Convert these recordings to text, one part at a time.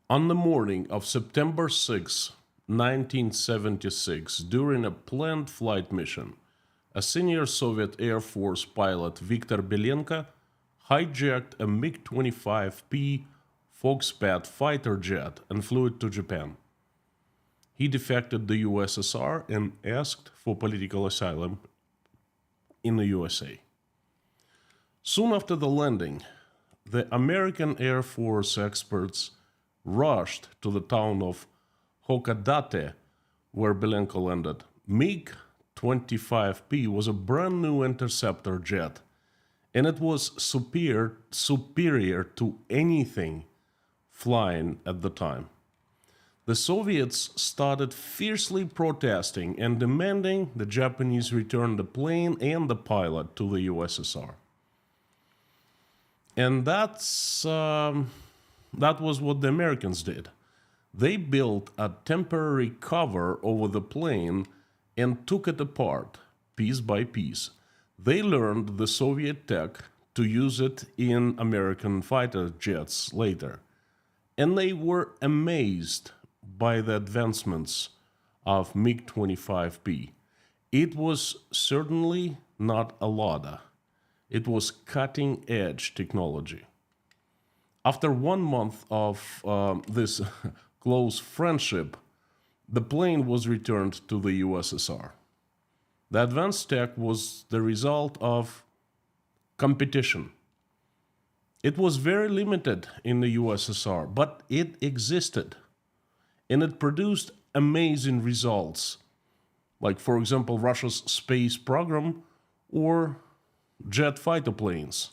On the morning of September 6, 1976, during a planned flight mission, a senior Soviet Air Force pilot, Viktor Belenko, hijacked a MiG-25P Foxbat fighter jet and flew it to Japan. He defected the USSR and asked for political asylum in the USA. Soon after the landing, the American Air Force experts rushed to the town of Hakodate, where Belenko landed. MiG-25P was a brand new interceptor jet, and it was superior to anything flying at the time. The Soviets started fiercely protesting and demanding the Japanese return the plane and the pilot to the USSR. And that was what the Americans did. They built a temporary cover over the plane and took it apart, piece by piece. They learned the Soviet tech to use it in American fighter jets later. And they were amazed by the advancements of MiG-25P. It was certainly not a Lada. It was cutting-edge technology. After 1 month of this close friendship, the plane was returned to the USSR. The advanced tech was the result of competition. It was very limited in the USSR, but it existed. And it produced amazing results, like, for example, Russia's space program or jet fighter planes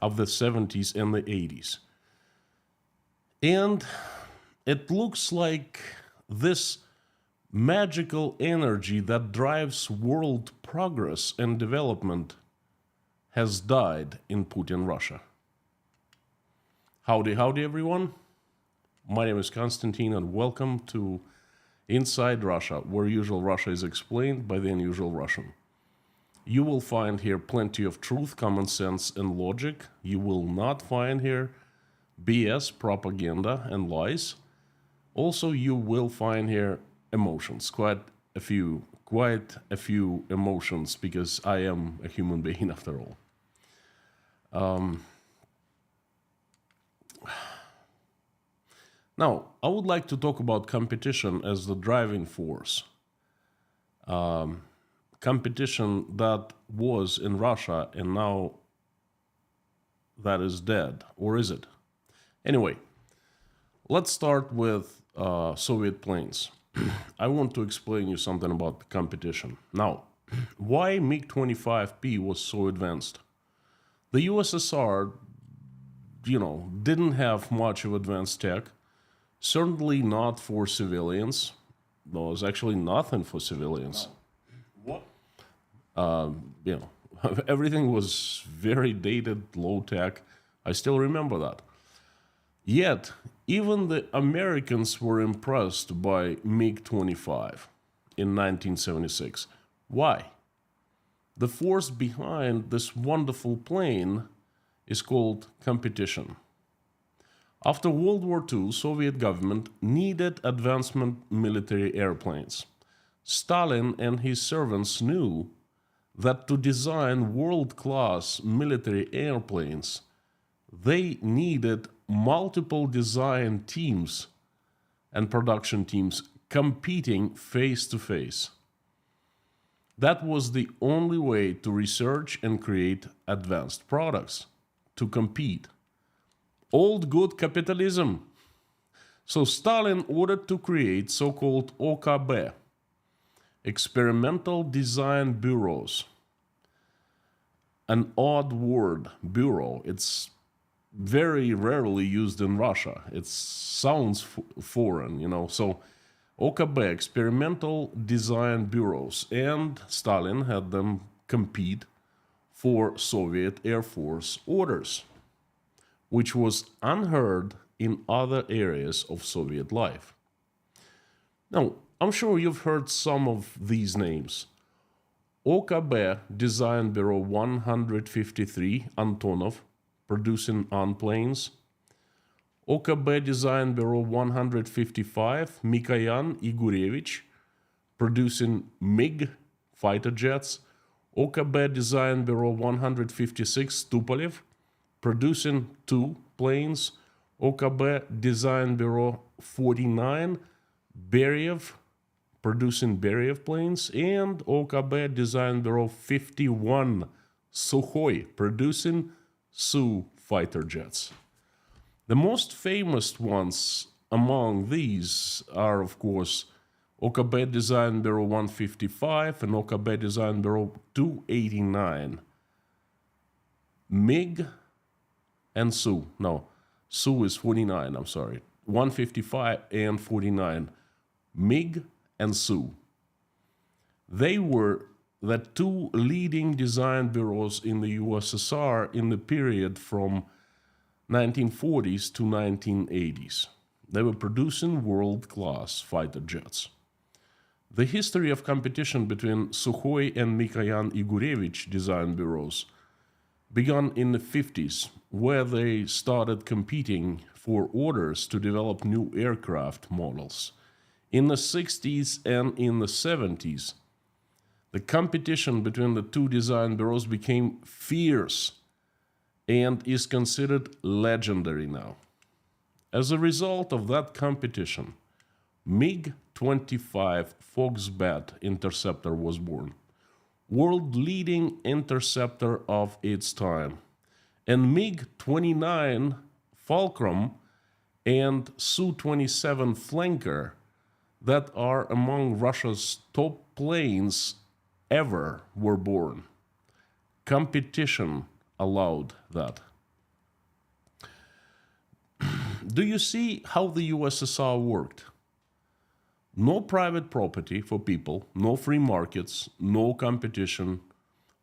of the 70s and the 80s. And it looks like this magical energy that drives world progress and development has died in Putin Russia. Howdy, howdy, everyone. My name is Konstantin, and welcome to Inside Russia, where usual Russia is explained by the unusual Russian. You will find here plenty of truth, common sense, and logic. You will not find here BS, propaganda, and lies. Also, you will find here emotions, quite a few emotions, because I am a human being after all. Now, I would like to talk about competition as the driving force. Competition that was in Russia and now that is dead, or is it? Anyway, let's start with Soviet planes. I want to explain you something about the competition. Now, why MiG-25P was so advanced? The USSR, didn't have much of advanced tech. Certainly not for civilians. There was actually nothing for civilians. What? Everything was very dated, low tech. I still remember that. Yet, even the Americans were impressed by MiG-25 in 1976. Why? The force behind this wonderful plane is called competition. After World War II, Soviet government needed advancement military airplanes. Stalin and his servants knew that to design world-class military airplanes, they needed multiple design teams and production teams competing face to face. That was the only way to research and create advanced products, to compete. Old good capitalism. So Stalin ordered to create so-called OKB, experimental design bureaus. An odd word, bureau. It's very rarely used in Russia. It sounds foreign, So OKB, experimental design bureaus, and Stalin had them compete for Soviet Air Force orders, which was unheard in other areas of Soviet life. Now, I'm sure you've heard some of these names. OKB Design Bureau 153, Antonov, producing on planes. OKB Design Bureau 155, Mikoyan Igurevich, producing MiG fighter jets. OKB Design Bureau 156, Tupolev, producing 2 planes. OKB Design Bureau 49, Beriev, producing Beriev planes. And OKB Design Bureau 51, Sukhoi, producing Su fighter jets. The most famous ones among these are, of course, OKB Design Bureau 155 and OKB Design Bureau 289. MiG and Su. No, Su is 49, I'm sorry. 155 and 49. MiG and Su. They were the 2 leading design bureaus in the USSR in the period from 1940s to 1980s. They were producing world-class fighter jets. The history of competition between Sukhoi and Mikoyan Igurevich design bureaus began in the 50s, where they started competing for orders to develop new aircraft models. In the 60s and in the 70s, the competition between the 2 design bureaus became fierce and is considered legendary now. As a result of that competition, MiG-25 Foxbat interceptor was born, world-leading interceptor of its time, and MiG-29 Fulcrum and Su-27 Flanker that are among Russia's top planes ever were born. Competition allowed that. Do you see how the USSR worked? No private property for people, no free markets, no competition,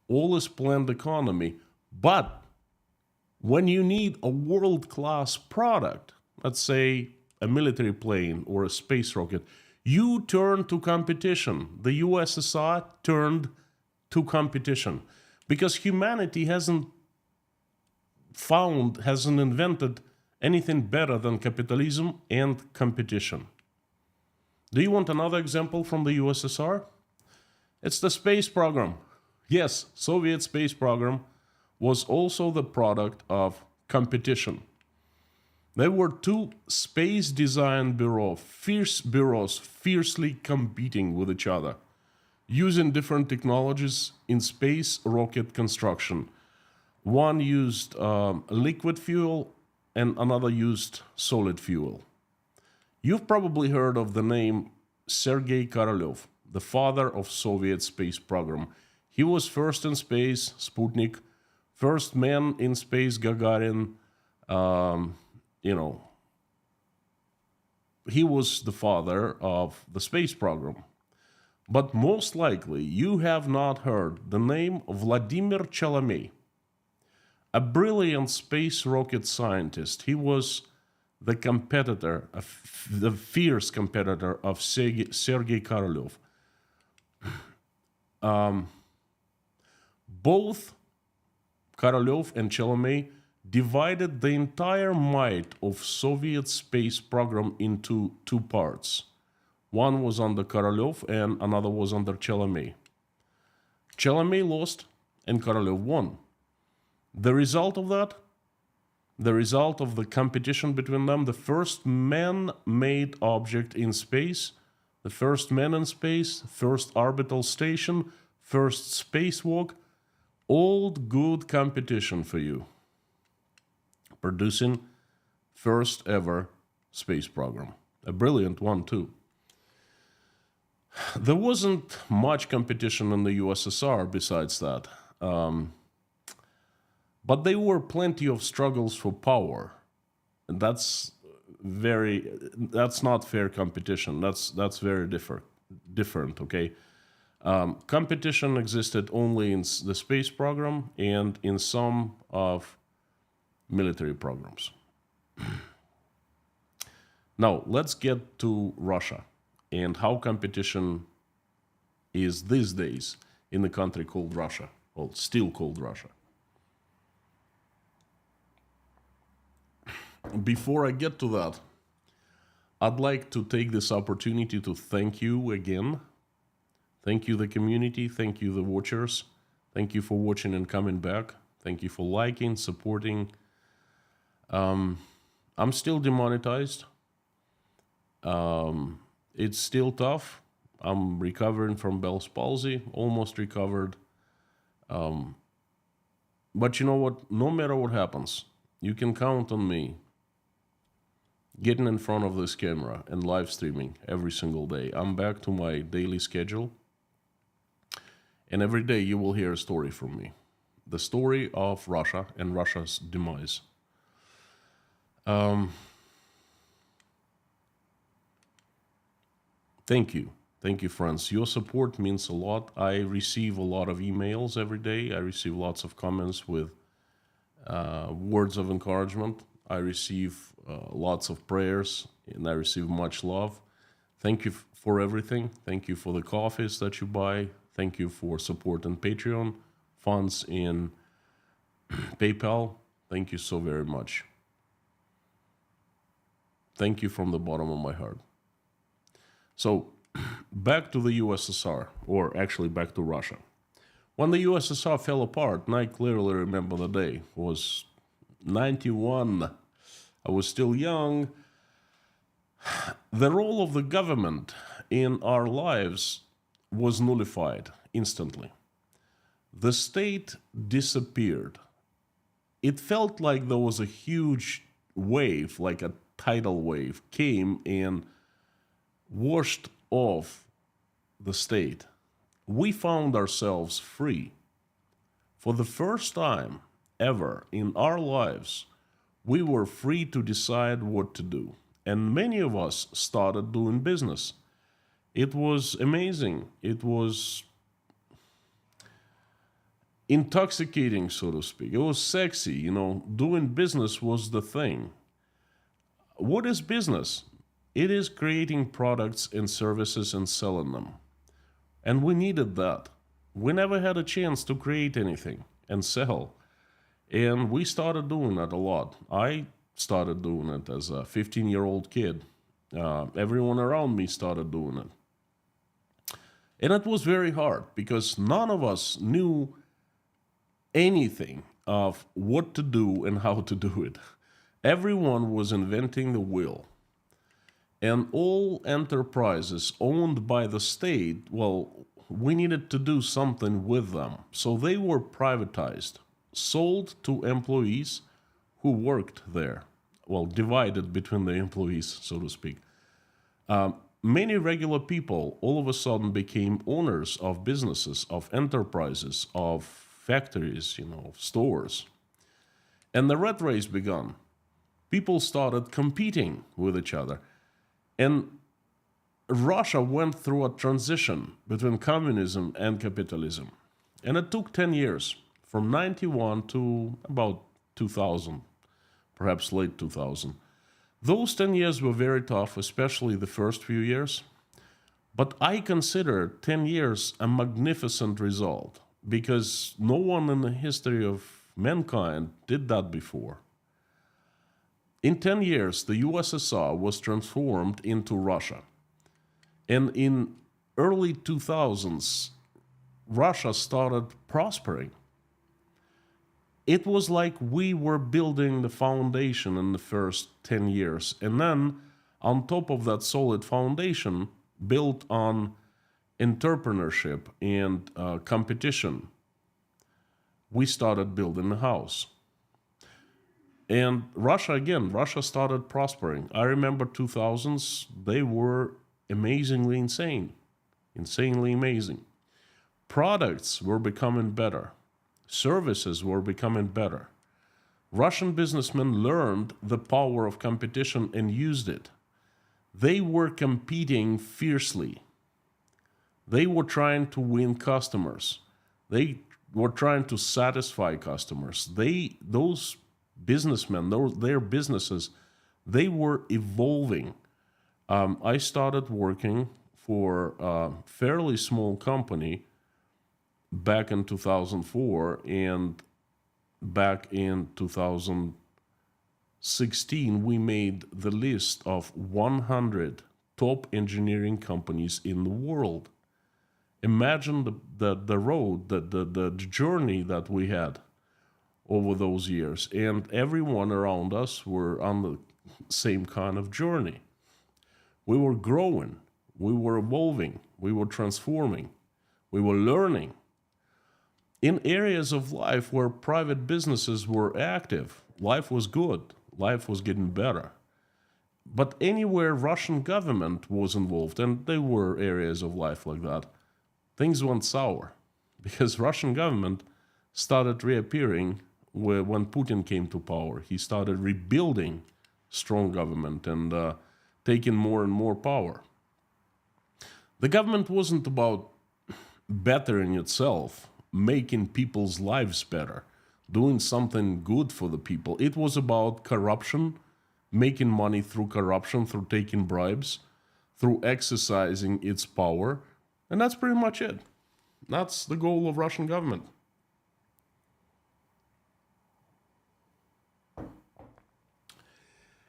all is planned economy. But when you need a world-class product, let's say a military plane or a space rocket, you turn to competition. The USSR turned to competition because humanity hasn't invented anything better than capitalism and competition. Do you want another example from the USSR? It's the space program. Yes, Soviet space program was also the product of competition. There were 2 space design bureaus fiercely competing with each other, using different technologies in space rocket construction. One used liquid fuel and another used solid fuel. You've probably heard of the name Sergei Korolev, the father of Soviet space program. He was first in space, Sputnik, first man in space, Gagarin. He was the father of the space program. But most likely you have not heard the name Vladimir Chalomey, a brilliant space rocket scientist. He was the competitor, the fierce competitor of Sergei Korolev. Both Korolev and Chalomey divided the entire might of Soviet space program into 2 parts. One was under Korolev and another was under Chalomey. Chalomey lost and Korolev won. The result of that? The result of the competition between them, the first man-made object in space, the first man in space, first orbital station, first spacewalk, all good competition for you. Producing first ever space program. A brilliant one too. There wasn't much competition in the USSR besides that. But there were plenty of struggles for power. And that's not fair competition. That's very different, okay? Competition existed only in the space program and in some of military programs. Now, let's get to Russia and how competition is these days in the country called Russia, well, still called Russia. before I get to that, I'd like to take this opportunity to thank you again. Thank you, the community. Thank you, the watchers. Thank you for watching and coming back. Thank you for liking, supporting. I'm still demonetized. It's still tough. I'm recovering from Bell's palsy, almost recovered. But you know what? No matter what happens, you can count on me getting in front of this camera and live streaming every single day. I'm back to my daily schedule. And every day you will hear a story from me. The story of Russia and Russia's demise. Thank you. Thank you, friends. Your support means a lot. I receive a lot of emails every day. I receive lots of comments with words of encouragement. I receive lots of prayers, and I receive much love. Thank you for everything. Thank you for the coffees that you buy. Thank you for support on Patreon, funds in PayPal. Thank you so very much. Thank you from the bottom of my heart. So, back to the USSR, or actually back to Russia. When the USSR fell apart, and I clearly remember the day, it was 91. I was still young. The role of the government in our lives was nullified instantly. The state disappeared. It felt like there was a huge wave, like a tidal wave, came and washed off the state. We found ourselves free. For the first time ever in our lives, we were free to decide what to do. And many of us started doing business. It was amazing. It was intoxicating, so to speak. It was sexy, you know. Doing business was the thing. What is business? It is creating products and services and selling them. And we needed that. We never had a chance to create anything and sell. And we started doing that a lot. I started doing it as a 15-year-old kid. Everyone around me started doing it. And it was very hard because none of us knew anything of what to do and how to do it. Everyone was inventing the wheel. And all enterprises owned by the state, well, we needed to do something with them. So they were privatized, sold to employees who worked there. Well, divided between the employees, so to speak. Many regular people all of a sudden became owners of businesses, of enterprises, of factories, of stores. And the rat race began. People started competing with each other. And Russia went through a transition between communism and capitalism. And it took 10 years, from 91 to about 2000, perhaps late 2000. Those 10 years were very tough, especially the first few years. But I consider 10 years a magnificent result, because no one in the history of mankind did that before. In 10 years, the USSR was transformed into Russia. And in early 2000s, Russia started prospering. It was like we were building the foundation in the first 10 years. And then, on top of that solid foundation, built on entrepreneurship and competition, we started building the house. And Russia started prospering. I remember 2000s, they were amazingly insanely amazing. Products were becoming better. Services were becoming better. Russian businessmen learned the power of competition and used it. They were competing fiercely. They were trying to win customers. They were trying to satisfy customers. Those businessmen, their businesses, they were evolving. I started working for a fairly small company back in 2004, and back in 2000, 16, we made the list of 100 top engineering companies in the world. Imagine the road, the journey that we had over those years. And everyone around us were on the same kind of journey. We were growing, we were evolving, we were transforming, we were learning. In areas of life where private businesses were active, life was good, life was getting better. But anywhere Russian government was involved, and there were areas of life like that, things went sour because Russian government started reappearing when Putin came to power. He started rebuilding strong government and taking more and more power. The government wasn't about bettering itself, making people's lives better, doing something good for the people. It was about corruption, making money through corruption, through taking bribes, through exercising its power. And that's pretty much it. That's the goal of Russian government.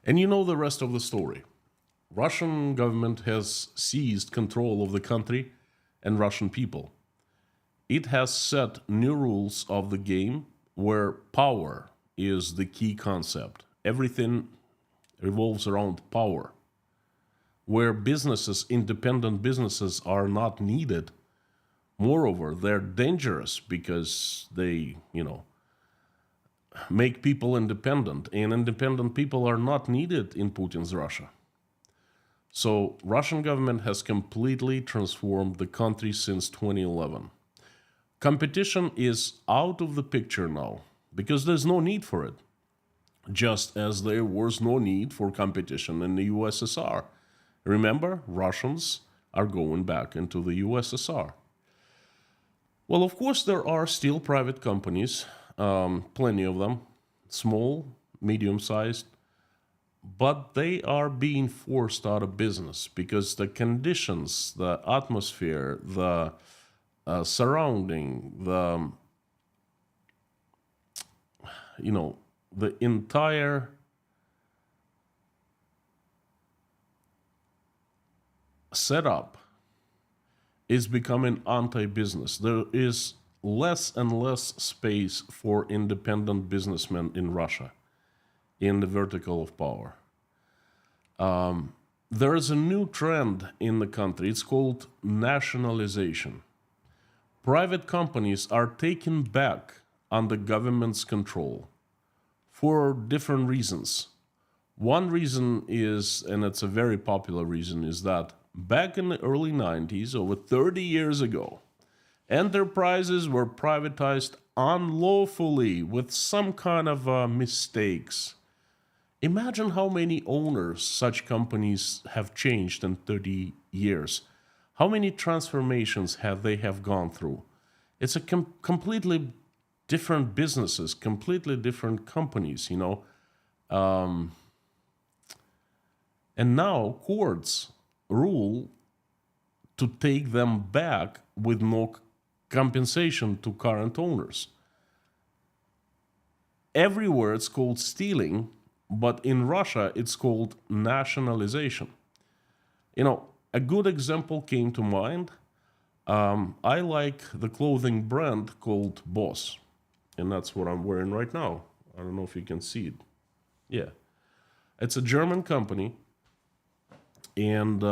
And you know the rest of the story. Russian government has seized control of the country and Russian people. It has set new rules of the game where power is the key concept. Everything revolves around power. Where businesses, independent businesses, are not needed. Moreover, they're dangerous because they, make people independent, and independent people are not needed in Putin's Russia. So Russian government has completely transformed the country since 2011. Competition is out of the picture now because there's no need for it, just as there was no need for competition in the USSR. Remember, Russians are going back into the USSR. Well, of course, there are still private companies, plenty of them, small, medium-sized, but they are being forced out of business because the conditions, the atmosphere, the surrounding, the entire setup is becoming anti-business. There is less and less space for independent businessmen in Russia, in the vertical of power. There is a new trend in the country. It's called nationalization. Private companies are taken back under government's control for different reasons. One reason is, and it's a very popular reason, is that back in the early 90s, over 30 years ago, enterprises were privatized unlawfully with some kind of mistakes. Imagine how many owners such companies have changed in 30 years. How many transformations have they gone through? It's a completely different businesses, completely different companies, And now courts rule to take them back with no compensation to current owners. Everywhere it's called stealing, but in Russia it's called nationalization. A good example came to mind. I like the clothing brand called Boss, and that's what I'm wearing right now. I don't know if you can see it. Yeah. It's a German company, and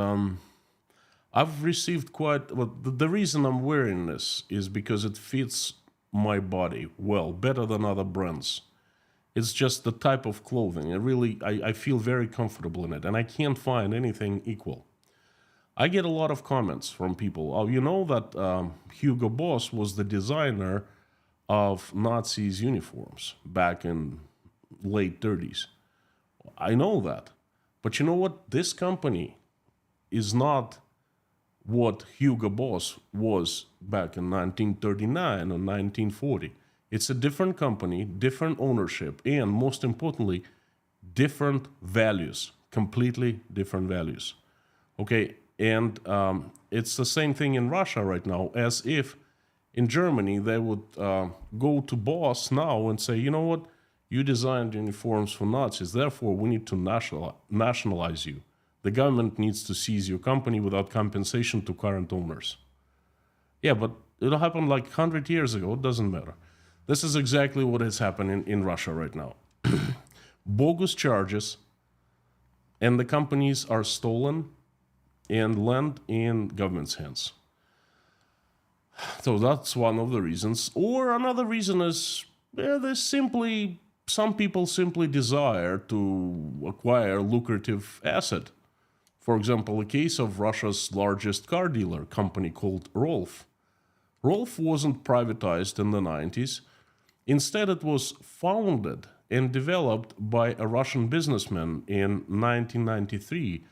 I've received the reason I'm wearing this is because it fits my body well, better than other brands. It's just the type of clothing. I feel very comfortable in it, and I can't find anything equal. I get a lot of comments from people. Oh, you know that Hugo Boss was the designer of Nazis' uniforms back in late 30s. I know that. But you know what? This company is not what Hugo Boss was back in 1939 or 1940. It's a different company, different ownership, and most importantly, different values, completely different values. Okay, and it's the same thing in Russia right now, as if in Germany they would go to Boss now and say, you know what, You designed uniforms for Nazis, therefore we need to nationalize you. The government needs to seize your company without compensation to current owners. Yeah, but it happened like 100 years ago, it doesn't matter. This is exactly what is happening in Russia right now. Bogus charges, and the companies are stolen and land in government's hands. So that's one of the reasons. Or another reason is some people simply desire to acquire lucrative asset. For example, a case of Russia's largest car dealer company called Rolf. Rolf wasn't privatized in the 90s. Instead, it was founded and developed by a Russian businessman in 1993.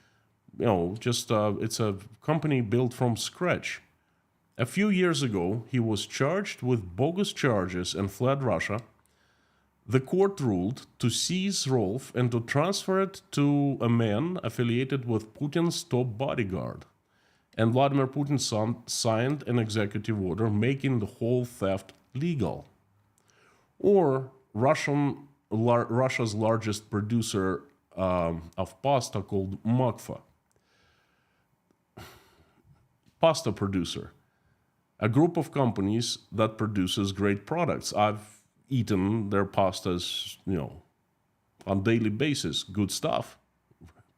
It's a company built from scratch. A few years ago, he was charged with bogus charges and fled Russia. The court ruled to seize Rolf and to transfer it to a man affiliated with Putin's top bodyguard. And Vladimir Putin signed an executive order making the whole theft legal. Or Russia's largest producer of pasta called Makfa. Pasta producer. A group of companies that produces great products. I've eaten their pastas, on daily basis. Good stuff.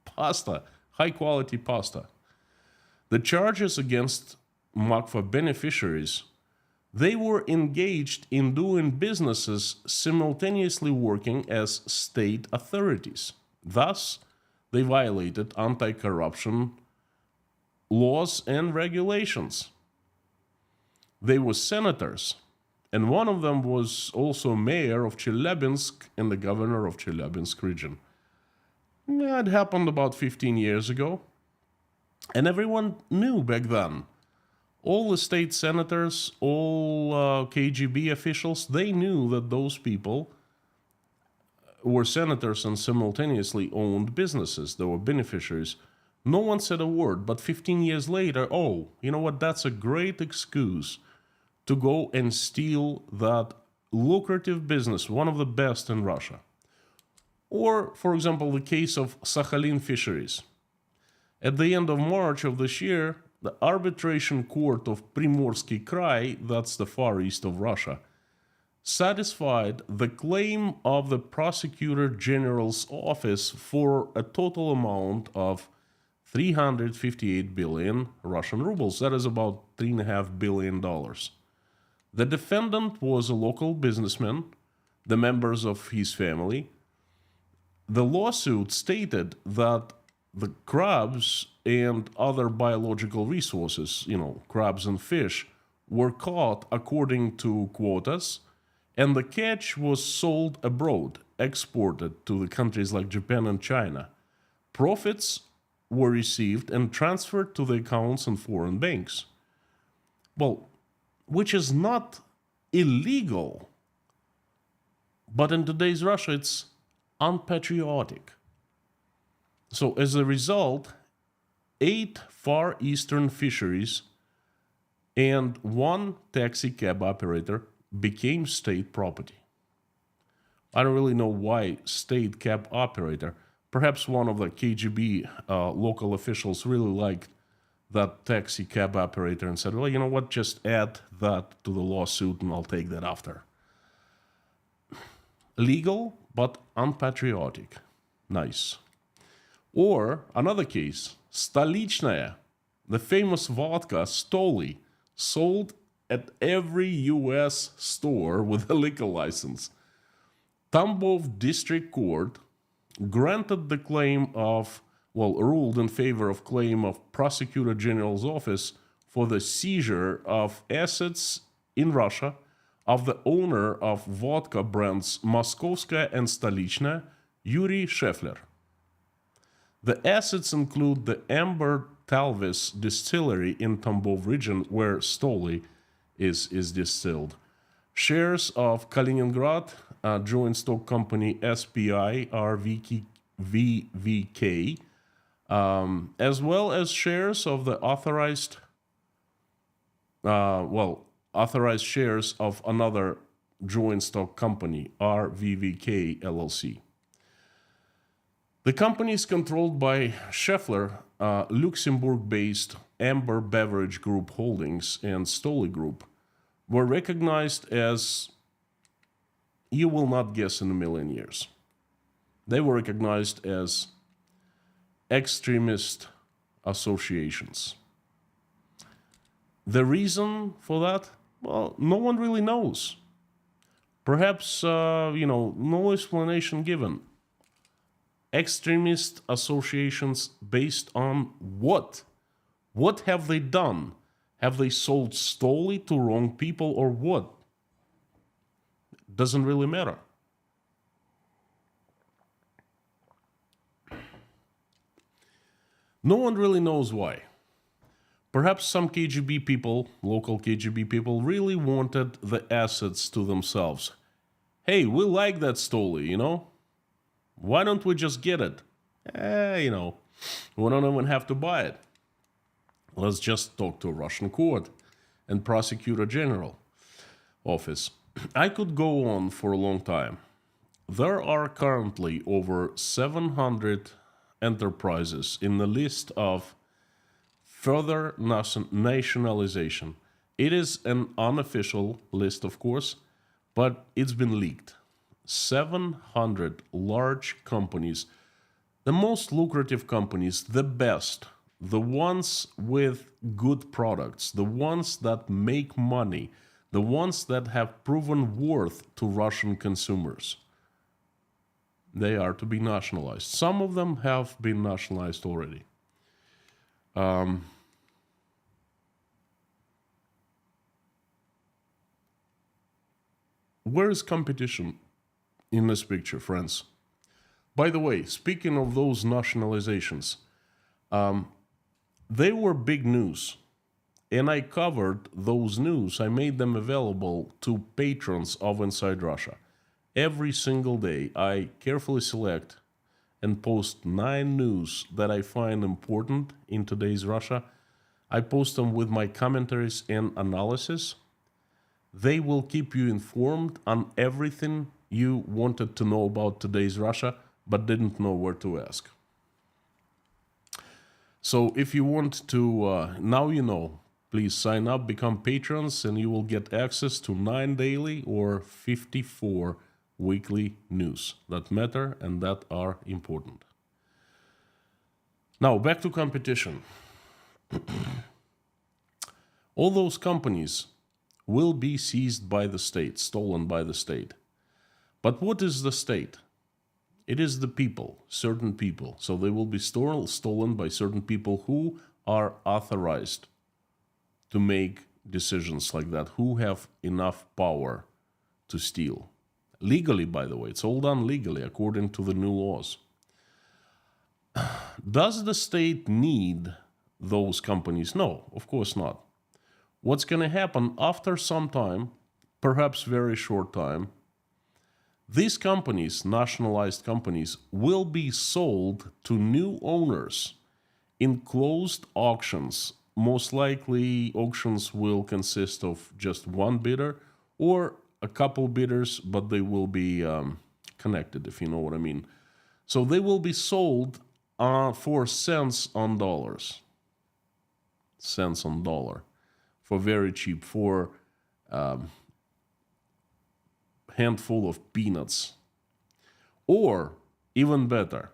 Pasta. High quality pasta. The charges against Makfa beneficiaries, they were engaged in doing businesses simultaneously working as state authorities. Thus, they violated anti-corruption laws and regulations. They were senators, and one of them was also mayor of Chelyabinsk and the governor of Chelyabinsk region. That happened about 15 years ago, and everyone knew back then. All the state senators, all KGB officials, they knew that those people were senators and simultaneously owned businesses. They were beneficiaries. No one said a word, but 15 years later, you know what, that's a great excuse to go and steal that lucrative business, one of the best in Russia. Or, for example, the case of Sakhalin fisheries. At the end of March of this year, the arbitration court of Primorsky Krai, that's the far east of Russia, satisfied the claim of the prosecutor general's office for a total amount of 358 billion Russian rubles. That is about $3.5 billion. The defendant was a local businessman, the members of his family. The lawsuit stated that the crabs and other biological resources, crabs and fish, were caught according to quotas, and the catch was sold abroad, exported to the countries like Japan and China. Profits were received and transferred to the accounts in foreign banks. Well, which is not illegal, but in today's Russia, it's unpatriotic. So as a result, 8 Far Eastern fisheries and 1 taxi cab operator became state property. I don't really know why state cab operator. Perhaps one of the KGB local officials really liked that taxi cab operator and said, well, you know what, just add that to the lawsuit and I'll take that after. Legal, but unpatriotic. Nice. Or another case, Stolichная, the famous vodka Stoli, sold at every U.S. store with a liquor license. Tambov District Court granted the claim of, ruled in favor of claim of Prosecutor General's office for the seizure of assets in Russia of the owner of vodka brands Moskovskaya and Stolichная, Yuri Shefler. The assets include the Amber Talvis distillery in Tambov region where Stoli is distilled, shares of Kaliningrad joint stock company SPI RVK, as well as shares of the authorized shares of another joint stock company, RVVK LLC. The company is controlled by Scheffler, Luxembourg-based Amber Beverage Group Holdings and Stoli Group, were recognized as, you will not guess in a million years. They were recognized as extremist associations. The reason for that? Well, no one really knows. Perhaps, no explanation given. Extremist associations based on what? What have they done? Have they sold Stoli to wrong people or what? Doesn't really matter. No one really knows why. Perhaps some KGB people, local KGB people, really wanted the assets to themselves. Hey, we like that Stoli, Why don't we just get it? We don't even have to buy it. Let's just talk to a Russian court and prosecutor general office. I could go on for a long time. There are currently over 700 enterprises in the list of further nationalization. It is an unofficial list, of course, but it's been leaked. 700 large companies, the most lucrative companies, the best, the ones with good products, the ones that make money, the ones that have proven worth to Russian consumers. They are to be nationalized. Some of them have been nationalized already. Where is competition in this picture, friends? By the way, speaking of those nationalizations, they were big news. And I covered those news. I made them available to patrons of Inside Russia. Every single day, I carefully select and post 9 news that I find important in today's Russia. I post them with my commentaries and analysis. They will keep you informed on everything you wanted to know about today's Russia, but didn't know where to ask. So if you want to, now you know, please sign up, become patrons, and you will get access to 9 daily or 54 weekly news that matter and that are important. Now, back to competition. All those companies will be seized by the state, stolen by the state. But what is the state? It is the people, certain people. So they will be stolen by certain people who are authorized to make decisions like that, who have enough power to steal. Legally, by the way, it's all done legally according to the new laws. Does the state need those companies? No, of course not. What's going to happen after some time, perhaps very short time, these companies, nationalized companies, will be sold to new owners in closed auctions. Most likely, auctions will consist of just one bidder or a couple bidders, but they will be connected, if you know what I mean. So they will be sold for cents on dollars. Cents on dollar. For very cheap, for handful of peanuts. Or, even better,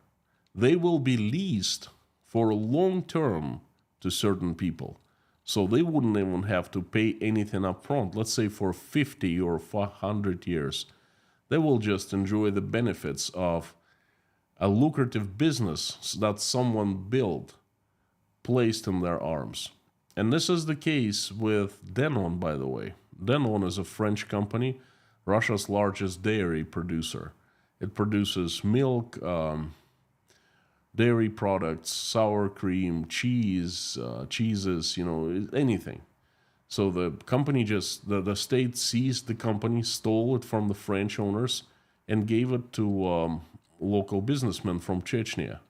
they will be leased for a long term to certain people. So they wouldn't even have to pay anything up front. Let's say for 50 or 100 years. They will just enjoy the benefits of a lucrative business that someone built, placed in their arms. And this is the case with Danone, by the way. Danone is a French company, Russia's largest dairy producer. It produces milk, dairy products, sour cream, cheeses, anything. So the company the state seized the company, stole it from the French owners, and gave it to local businessmen from Chechnya.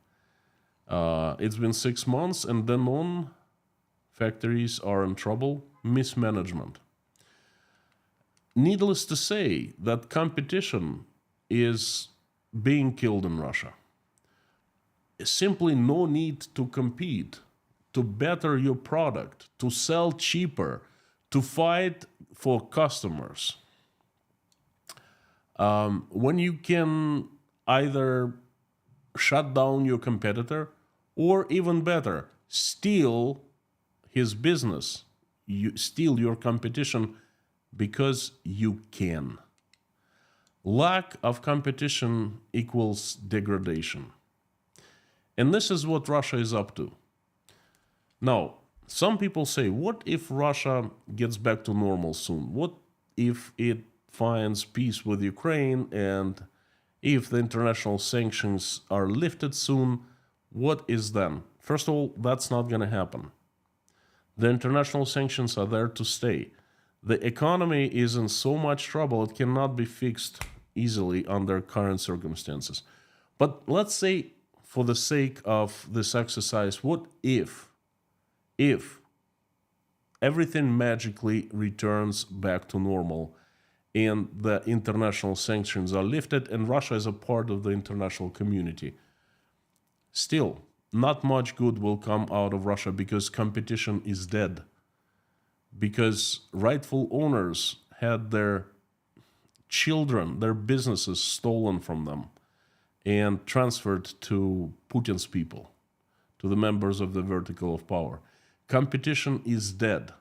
It's been 6 months, and Danone factories are in trouble. Mismanagement. needless to say that competition is being killed in Russia. Simply no need to compete, to better your product, to sell cheaper, to fight for customers. When you can either shut down your competitor or even better, steal his business, you steal your competition because you can. Lack of competition equals degradation. And this is what Russia is up to. Now, some people say, what if Russia gets back to normal soon? What if it finds peace with Ukraine, and if the international sanctions are lifted soon, what is then? First of all, that's not going to happen. The international sanctions are there to stay. The economy is in so much trouble, it cannot be fixed easily under current circumstances. But let's say, for the sake of this exercise, what if everything magically returns back to normal and the international sanctions are lifted and Russia is a part of the international community? Still, not much good will come out of Russia because competition is dead. Because rightful owners had their children, their businesses stolen from them and transferred to Putin's people, to the members of the vertical of power. Competition is dead.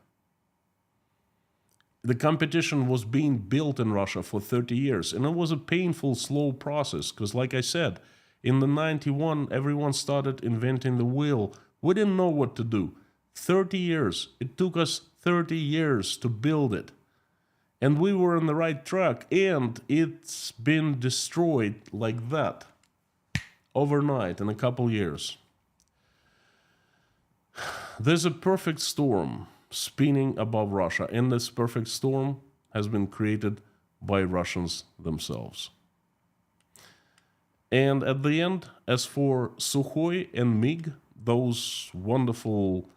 The competition was being built in Russia for 30 years, and it was a painful, slow process, because like I said, in the 91, everyone started inventing the wheel. We didn't know what to do. 30 years. It took us 30 years to build it. And we were on the right track, and it's been destroyed like that overnight in a couple years. There's a perfect storm spinning above Russia, and this perfect storm has been created by Russians themselves. And at the end, as for Sukhoi and MiG, those wonderful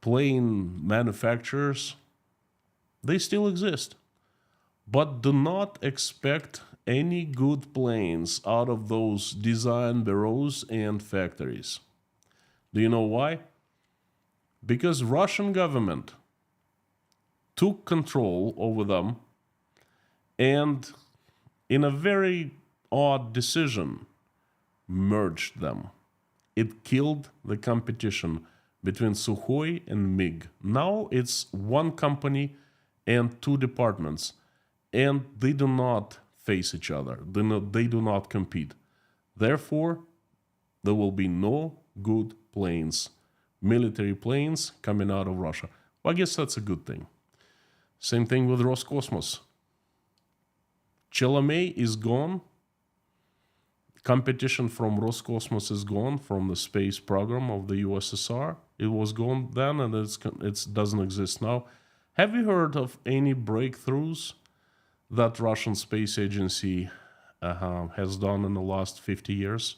plane manufacturers, they still exist. But do not expect any good planes out of those design bureaus and factories. Do you know why? Because Russian government took control over them and, in a very odd decision, merged them. It killed the competition between Sukhoi and MiG. Now it's one company and two departments, and they do not face each other. They do not compete. Therefore, there will be no good planes, military planes coming out of Russia. Well, I guess that's a good thing. Same thing with Roscosmos. Chelomey is gone. Competition from Roscosmos is gone, from the space program of the USSR. It was gone then, and it doesn't exist now. Have you heard of any breakthroughs that Russian space agency has done in the last 50 years?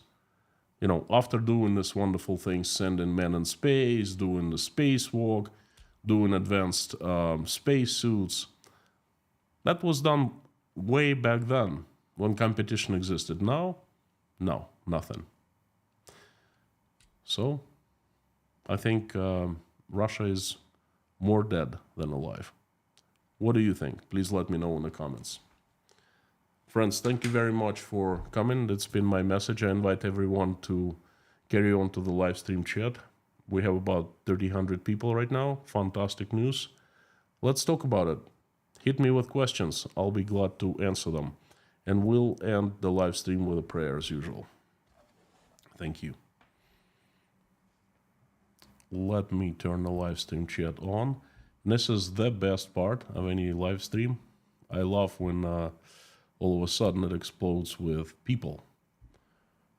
You know, after doing this wonderful thing, sending men in space, doing the spacewalk, doing advanced spacesuits, that was done way back then when competition existed. Now, no, nothing. So, I think Russia is more dead than alive. What do you think? Please let me know in the comments. Friends, thank you very much for coming. That's been my message. I invite everyone to carry on to the live stream chat. We have about 3,000 people right now. Fantastic news. Let's talk about it. Hit me with questions. I'll be glad to answer them. And we'll end the live stream with a prayer as usual. Thank you. Let me turn the live stream chat on. This is the best part of any live stream. I love when all of a sudden it explodes with people,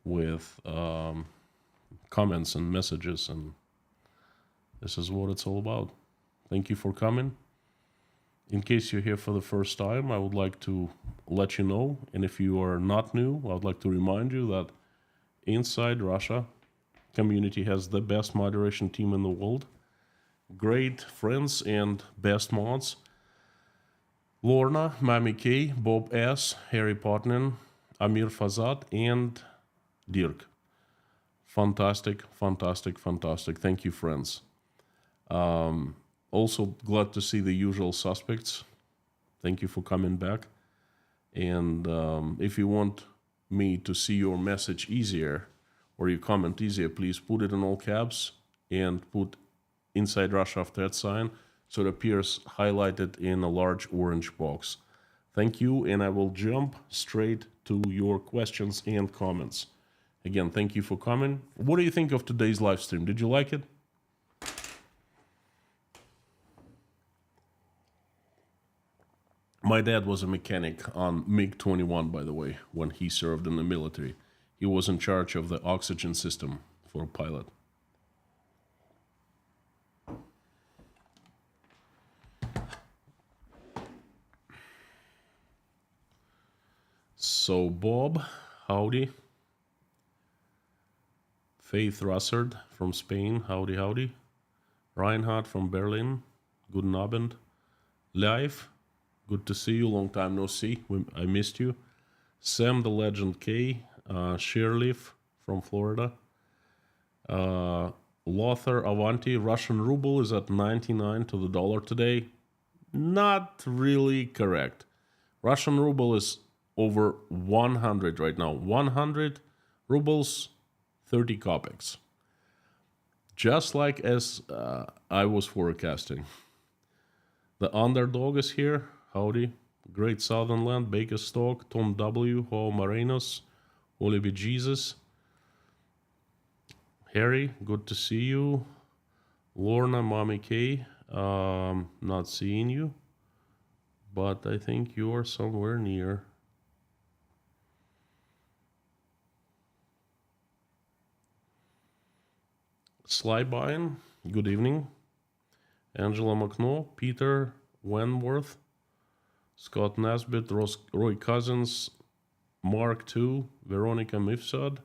with comments and messages, and this is what it's all about. Thank you for coming. In case you're here for the first time, I would like to let you know, and if you are not new, I would like to remind you that inside Russia, community has the best moderation team in the world, great friends and best mods. Lorna, Mami K, Bob S, Harry Potnin, Amir Fazat, and Dirk. Fantastic, fantastic, fantastic. Thank you, friends. Also, glad to see the usual suspects. Thank you for coming back. And if you want me to see your message easier or your comment easier, please put it in all caps and put Inside Russia after that sign so it appears highlighted in a large orange box. Thank you, and I will jump straight to your questions and comments. Again, thank you for coming. What do you think of today's live stream? Did you like it? My dad was a mechanic on MiG-21, by the way, when he served in the military. He was in charge of the oxygen system for a pilot. So, Bob, howdy. Faith Russard from Spain, howdy, howdy. Reinhard from Berlin, guten Abend. Live, good to see you, long time no see, I missed you. Sam the Legend K, Sheerleaf from Florida. Lothar Avanti, Russian ruble is at 99 to the dollar today. Not really correct. Russian ruble is over 100 right now. 100 rubles, 30 kopecks. Just like as I was forecasting. The underdog is here. Howdy. Great Southern Land, Baker Stock, Tom W, Ho Marinos, Oliver Jesus. Harry, good to see you. Lorna, Mommy K, not seeing you, but I think you are somewhere near. Slybine, good evening. Angela McNaugh, Peter Wenworth, Scott Nesbitt, Roy Cousins, Mark II, Veronica Mifsud,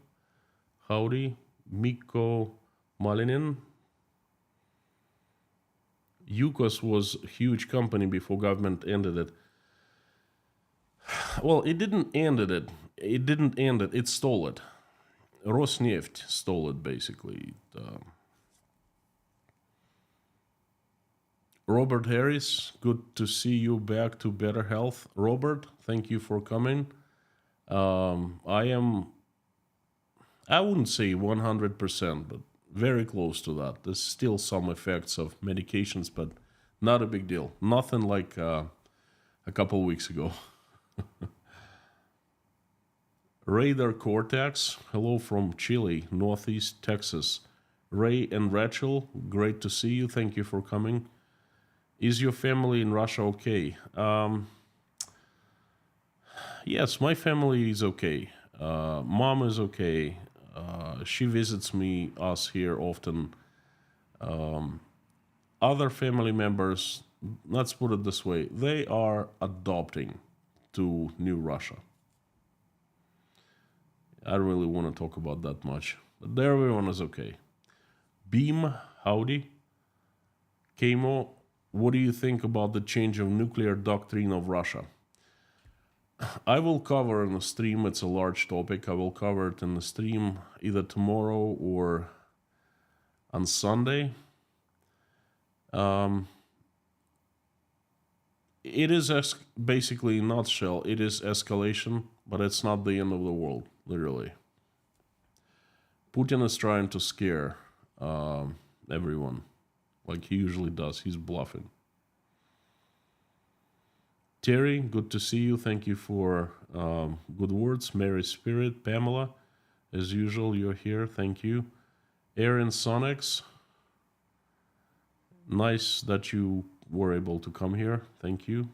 howdy, Mikko Malinin. Yukos was a huge company before government ended it. Well, it didn't end it. It didn't end it. It stole it. Rosneft stole it, basically. Robert Harris, good to see you back to better health. Robert, thank you for coming. I wouldn't say 100%, but very close to that. There's still some effects of medications, but not a big deal. Nothing like a couple weeks ago. Radar Cortex, hello from Chile, Northeast Texas. Ray and Rachel, great to see you. Thank you for coming. Is your family in Russia okay? Yes, my family is okay. Mom is okay. She visits us here often. Other family members, let's put it this way, they are adopting to New Russia. I don't really want to talk about that much, but everyone is okay. Beam, howdy. Kamo, what do you think about the change of nuclear doctrine of Russia? I will cover in the stream, it's a large topic, I will cover it in the stream either tomorrow or on Sunday. It is basically, in a nutshell, it is escalation, but it's not the end of the world, literally. Putin is trying to scare everyone, like he usually does. He's bluffing. Terry, good to see you. Thank you for good words. Mary Spirit, Pamela, as usual, you're here. Thank you. Aaron Sonics, nice that you were able to come here. Thank you.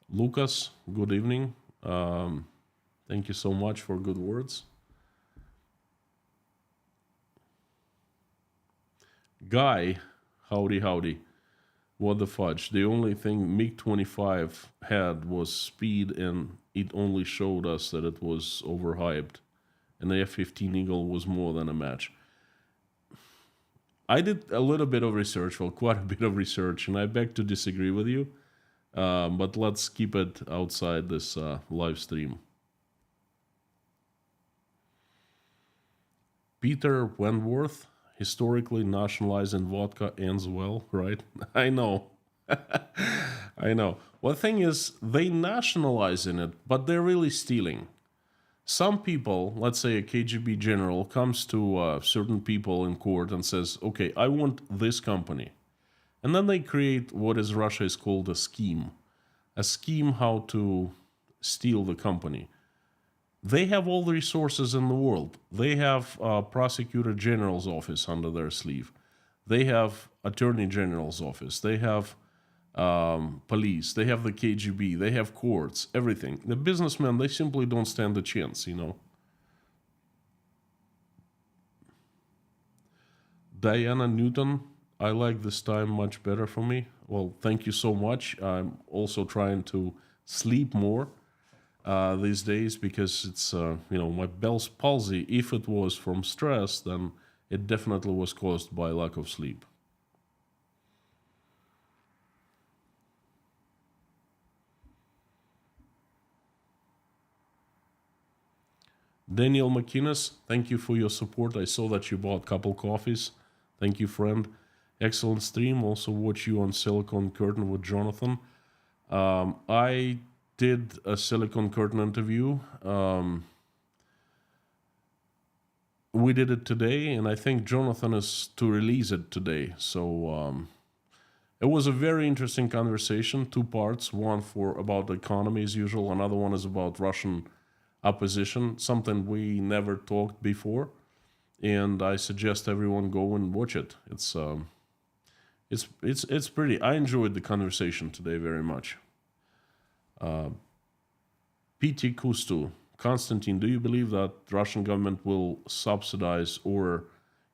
Lucas, good evening. Thank you so much for good words. Guy, howdy, howdy. What the fudge? The only thing MiG-25 had was speed, and it only showed us that it was overhyped. And the F-15 Eagle was more than a match. I did a little bit of research, well, quite a bit of research, and I beg to disagree with you. But let's keep it outside this live stream. Peter Wentworth, historically nationalizing vodka ends well, right? I know. I know. Well, the thing is, they nationalizing it, but they're really stealing. Some people, let's say a KGB general, comes to certain people in court and says, okay, I want this company. And then they create what is Russia is called a scheme how to steal the company. They have all the resources in the world. They have prosecutor general's office under their sleeve. They have attorney general's office. They have police. They have the KGB. They have courts. Everything. The businessmen, they simply don't stand a chance, Diana Newton, I like this time much better for me. Well, thank you so much. I'm also trying to sleep more these days because it's, my Bell's palsy, if it was from stress, then it definitely was caused by lack of sleep. Daniel McInnes, thank you for your support. I saw that you bought a couple coffees. Thank you, friend. Excellent stream. Also watch you on Silicon Curtain with Jonathan. I did a Silicon Curtain interview. We did it today, and I think Jonathan is to release it today. So it was a very interesting conversation, 2 parts. One about the economy as usual. Another one is about Russian opposition, something we never talked before. And I suggest everyone go and watch it. It's pretty. I enjoyed the conversation today very much. PT Kustu, Konstantin, do you believe that the Russian government will subsidize or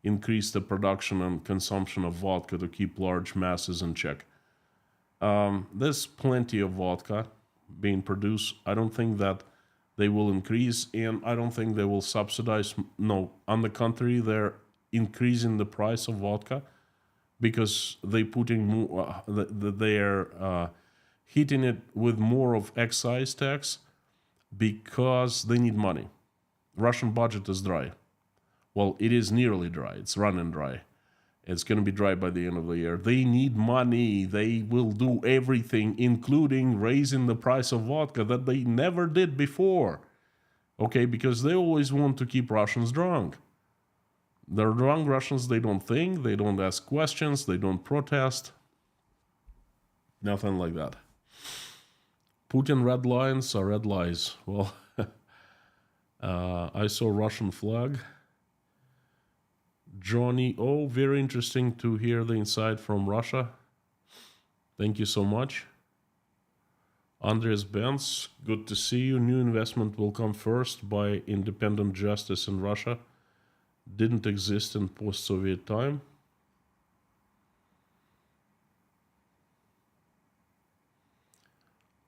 increase the production and consumption of vodka to keep large masses in check? There's plenty of vodka being produced. I don't think that they will increase, and I don't think they will subsidize. No, on the contrary, they're increasing the price of vodka because they're putting more, they're hitting it with more of excise tax because they need money. Russian budget is dry. Well, it is nearly dry. It's running dry. It's going to be dry by the end of the year. They need money. They will do everything, including raising the price of vodka that they never did before. Okay, because they always want to keep Russians drunk. They're drunk Russians. They don't think. They don't ask questions. They don't protest. Nothing like that. Putin red lines are red lies. Well, I saw Russian flag. Johnny, very interesting to hear the insight from Russia. Thank you so much. Andres Benz, good to see you. New investment will come first by independent justice in Russia. Didn't exist in post-Soviet time.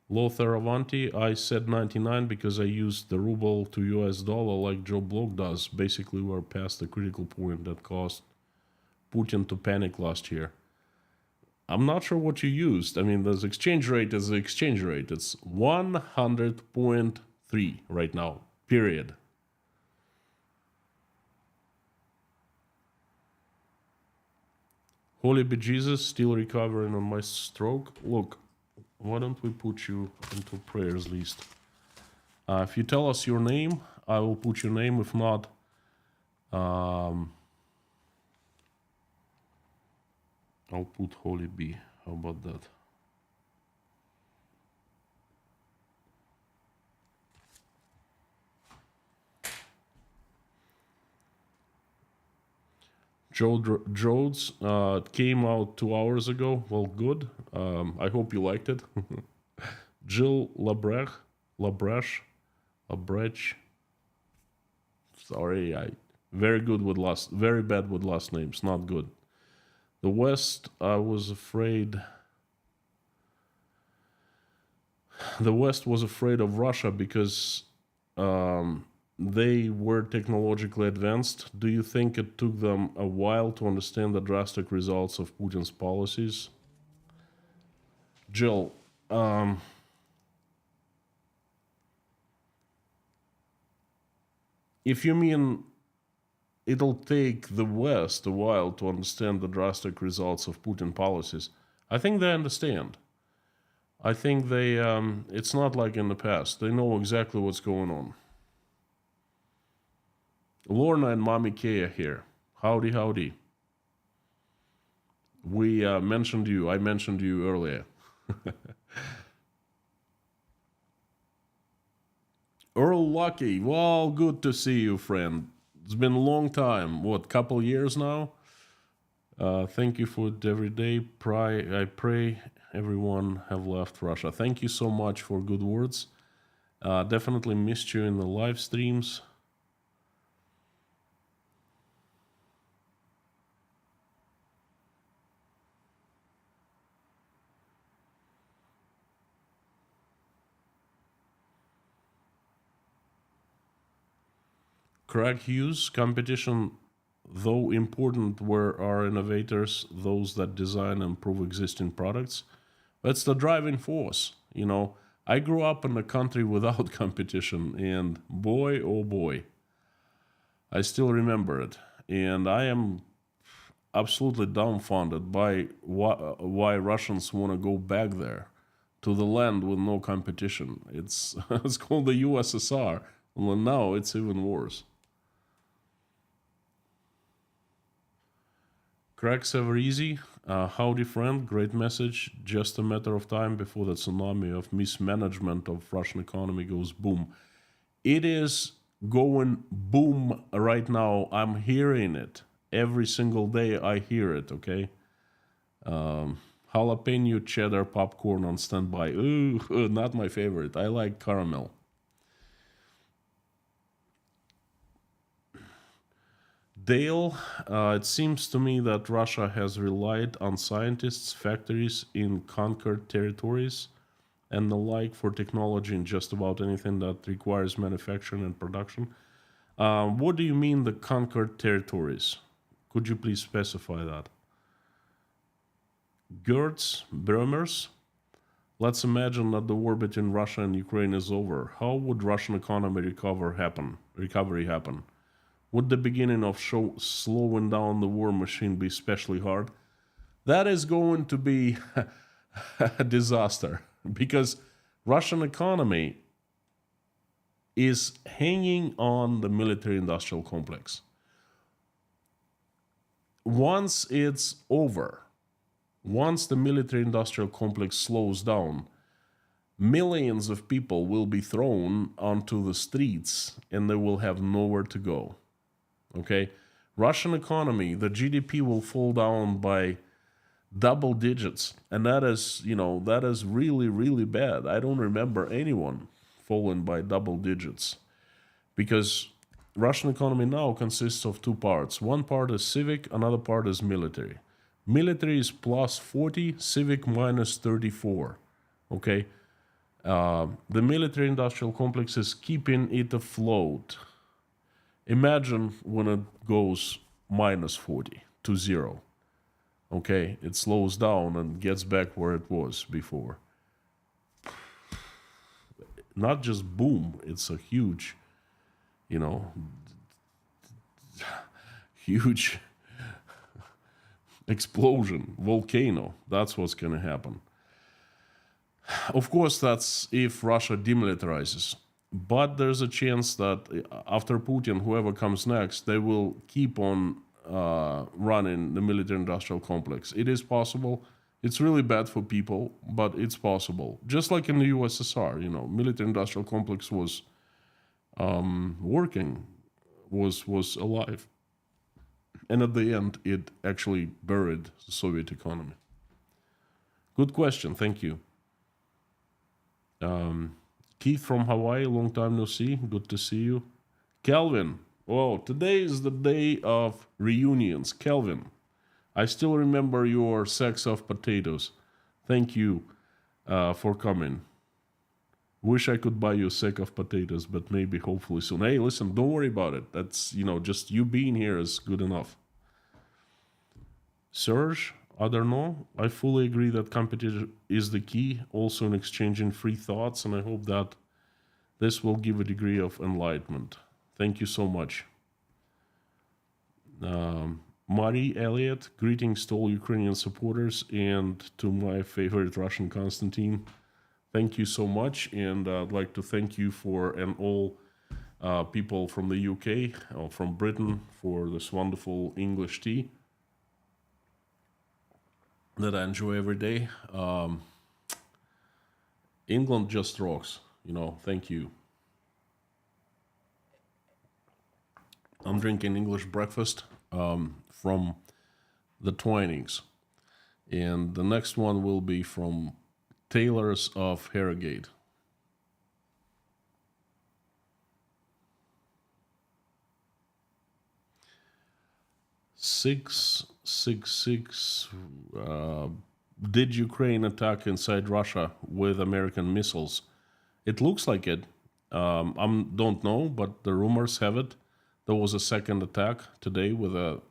Lothar Avanti, I said 99 because I used the ruble to US dollar like Joe Block does. Basically, we're past the critical point that caused Putin to panic last year. I'm not sure what you used. I mean, the exchange rate is the exchange rate. It's 100.3 right now, period. Holy be Jesus, still recovering on my stroke. Look, why don't we put you into prayers list? If you tell us your name, I will put your name. If not, I'll put Holy B. How about that? Jodes came out 2 hours ago. Well, good. I hope you liked it. Jill Labreche. Sorry, very bad with last names. Not good. The West, I was afraid. The West was afraid of Russia because they were technologically advanced. Do you think it took them a while to understand the drastic results of Putin's policies? Jill, um, if you mean it'll take the West a while to understand the drastic results of Putin policies, I think they understand. I think it's not like in the past. They know exactly what's going on. Lorna and Mommy K are here. Howdy, howdy. I mentioned you earlier. Earl Lucky, well, good to see you, friend. It's been a long time. What, couple years now? Thank you for it every day. I pray everyone have left Russia. Thank you so much for good words. Definitely missed you in the live streams. Craig Hughes, competition, though important, where are innovators, those that design and improve existing products. That's the driving force. I grew up in a country without competition, and boy, oh boy, I still remember it. And I am absolutely dumbfounded by why Russians want to go back there to the land with no competition. It's called the USSR, and now it's even worse. Craig Severeezy, howdy friend, great message. Just a matter of time before the tsunami of mismanagement of Russian economy goes boom. It is going boom right now. I'm hearing it. Every single day I hear it, okay? Jalapeno cheddar popcorn on standby. Ooh, not my favorite. I like caramel. Dale, it seems to me that Russia has relied on scientists, factories in conquered territories, and the like for technology in just about anything that requires manufacturing and production. What do you mean the conquered territories? Could you please specify that? Gertz, Bremers, let's imagine that the war between Russia and Ukraine is over. How would Russian economy recovery happen? Would the beginning of slowing down the war machine be especially hard? That is going to be a disaster because Russian economy is hanging on the military-industrial complex. Once it's over, once the military-industrial complex slows down, millions of people will be thrown onto the streets and they will have nowhere to go. Okay? Russian economy, the GDP will fall down by double digits. And that is really, really bad. I don't remember anyone falling by double digits. Because Russian economy now consists of two parts. One part is civic, another part is military. Military is plus 40, civic minus 34. Okay? The military industrial complex is keeping it afloat. Imagine when it goes minus 40 to zero. Okay? It slows down and gets back where it was before. Not just boom, it's a huge, huge explosion, volcano. That's what's going to happen. Of course, that's if Russia demilitarizes. But there's a chance that after Putin, whoever comes next, they will keep on running the military-industrial complex. It is possible. It's really bad for people, but it's possible. Just like in the USSR, military-industrial complex was working, was alive. And at the end, it actually buried the Soviet economy. Good question. Thank you. Keith from Hawaii, long time no see. Good to see you. Kelvin. Oh, today is the day of reunions. Kelvin, I still remember your sacks of potatoes. Thank you for coming. Wish I could buy you a sack of potatoes, but maybe hopefully soon. Hey, listen, don't worry about it. That's, just you being here is good enough. Serge, I don't know. I fully agree that competition is the key, also in exchanging free thoughts, and I hope that this will give a degree of enlightenment. Thank you so much. Marie Elliott, greetings to all Ukrainian supporters and to my favorite Russian Constantine. Thank you so much, and I'd like to thank you and all people from the UK or from Britain for this wonderful English tea that I enjoy every day. England just rocks, thank you. I'm drinking English breakfast from the Twinings. And the next one will be from Taylors of Harrogate. Six. Did Ukraine attack inside Russia with American missiles? It looks like it. I don't know, but the rumors have it. There was a second attack today with a...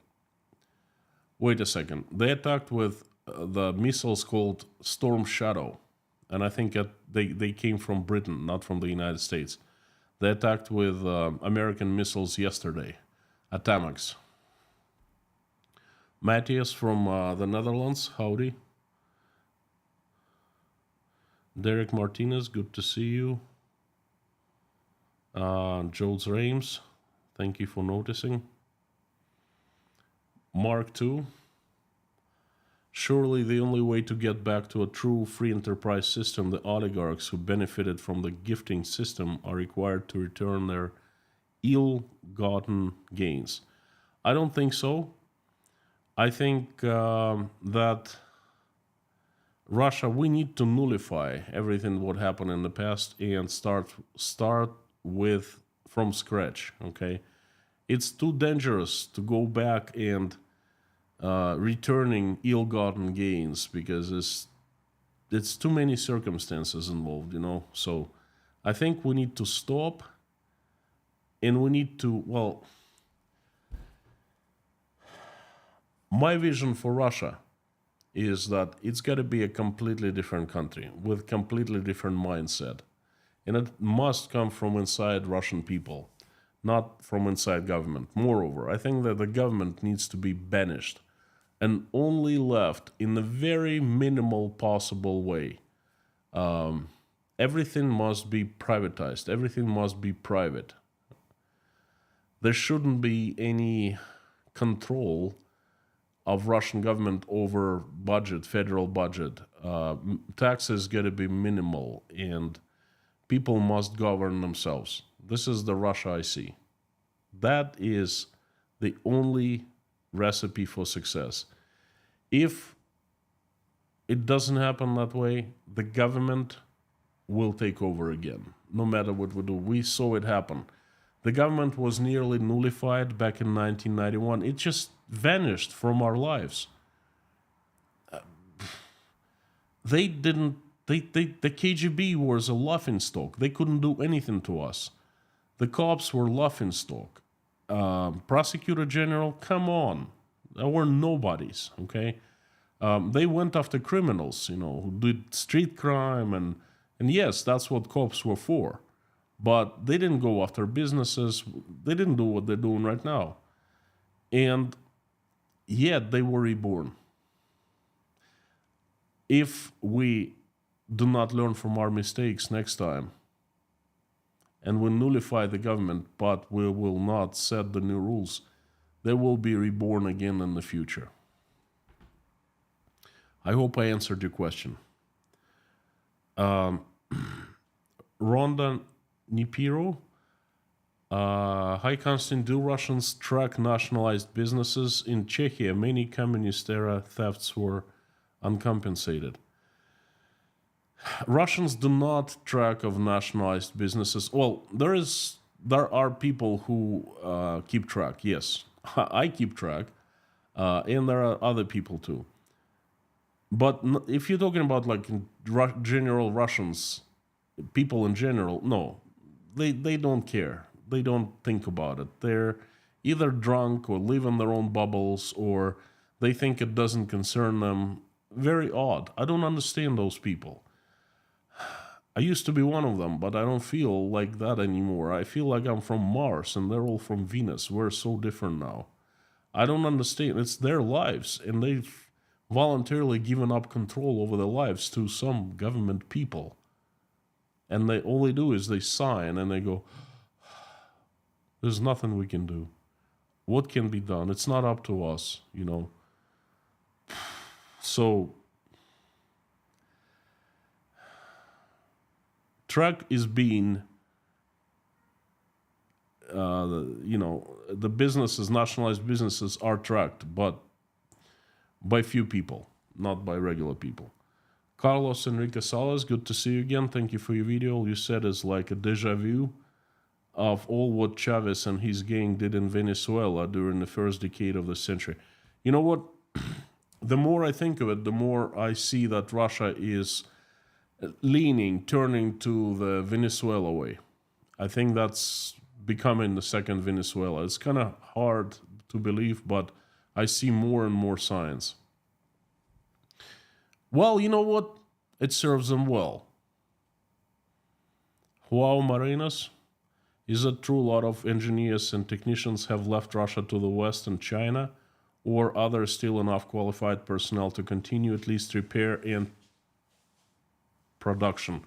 Wait a second. They attacked with the missiles called Storm Shadow. And I think they came from Britain, not from the United States. They attacked with American missiles yesterday. Atomics. Matthias from the Netherlands, howdy. Derek Martinez, good to see you. Jules Rames, thank you for noticing. Mark II. Surely the only way to get back to a true free enterprise system, the oligarchs who benefited from the gifting system are required to return their ill-gotten gains. I don't think so. I think that Russia, we need to nullify everything what happened in the past and start with from scratch. Okay, it's too dangerous to go back and returning ill-gotten gains because it's too many circumstances involved. So I think we need to stop, and we need to my vision for Russia is that it's got to be a completely different country with completely different mindset. And it must come from inside Russian people, not from inside government. Moreover, I think that the government needs to be banished and only left in a very minimal possible way. Everything must be privatized. Everything must be private. There shouldn't be any control of Russian government over budget, federal budget. Taxes got to be minimal, and people must govern themselves. This is the Russia I see. That is the only recipe for success. If it doesn't happen that way, the government will take over again, no matter what we do. We saw it happen. The government was nearly nullified back in 1991. It just vanished from our lives. The KGB was a laughingstock. They couldn't do anything to us. The cops were laughingstock. Prosecutor General, come on. They were nobodies, okay? They went after criminals, who did street crime, and yes, that's what cops were for. But they didn't go after businesses. They didn't do what they're doing right now. And yet they were reborn. If we do not learn from our mistakes next time, and we nullify the government, but we will not set the new rules, they will be reborn again in the future. I hope I answered your question. Rhonda Nipiro. Hi, Konstantin. Do Russians track nationalized businesses? In Czechia, many communist-era thefts were uncompensated. Russians do not track of nationalized businesses. Well, there are people who keep track. Yes, I keep track, and there are other people too. But if you're talking about like general Russians, people in general, no, they don't care. They don't think about it. They're either drunk or live in their own bubbles, or They think it doesn't concern them. Very odd. I don't understand those people. I used to be one of them, but I don't feel like that anymore. I feel like I'm from Mars and they're all from Venus. We're so different now. I don't understand. It's their lives, and they've voluntarily given up control over their lives to some government people. And all they do is they sign and they go, there's nothing we can do. What can be done? It's not up to us, you know. So, track is being, the businesses, nationalized businesses are tracked, but by few people, not by regular people. Carlos Enrique Salas, good to see you again. Thank you for your video. All you said is like a deja vu of all what Chavez and his gang did in Venezuela during the first decade of the century. You know what? The more I think of it, the more I see that Russia is turning to the Venezuela way. I think that's becoming the second Venezuela. It's kind of hard to believe, but I see more and more signs. Well, you know what? It serves them well. Joao Marinas, is it true a lot of engineers and technicians have left Russia to the West and China, or are there still enough qualified personnel to continue at least repair and production?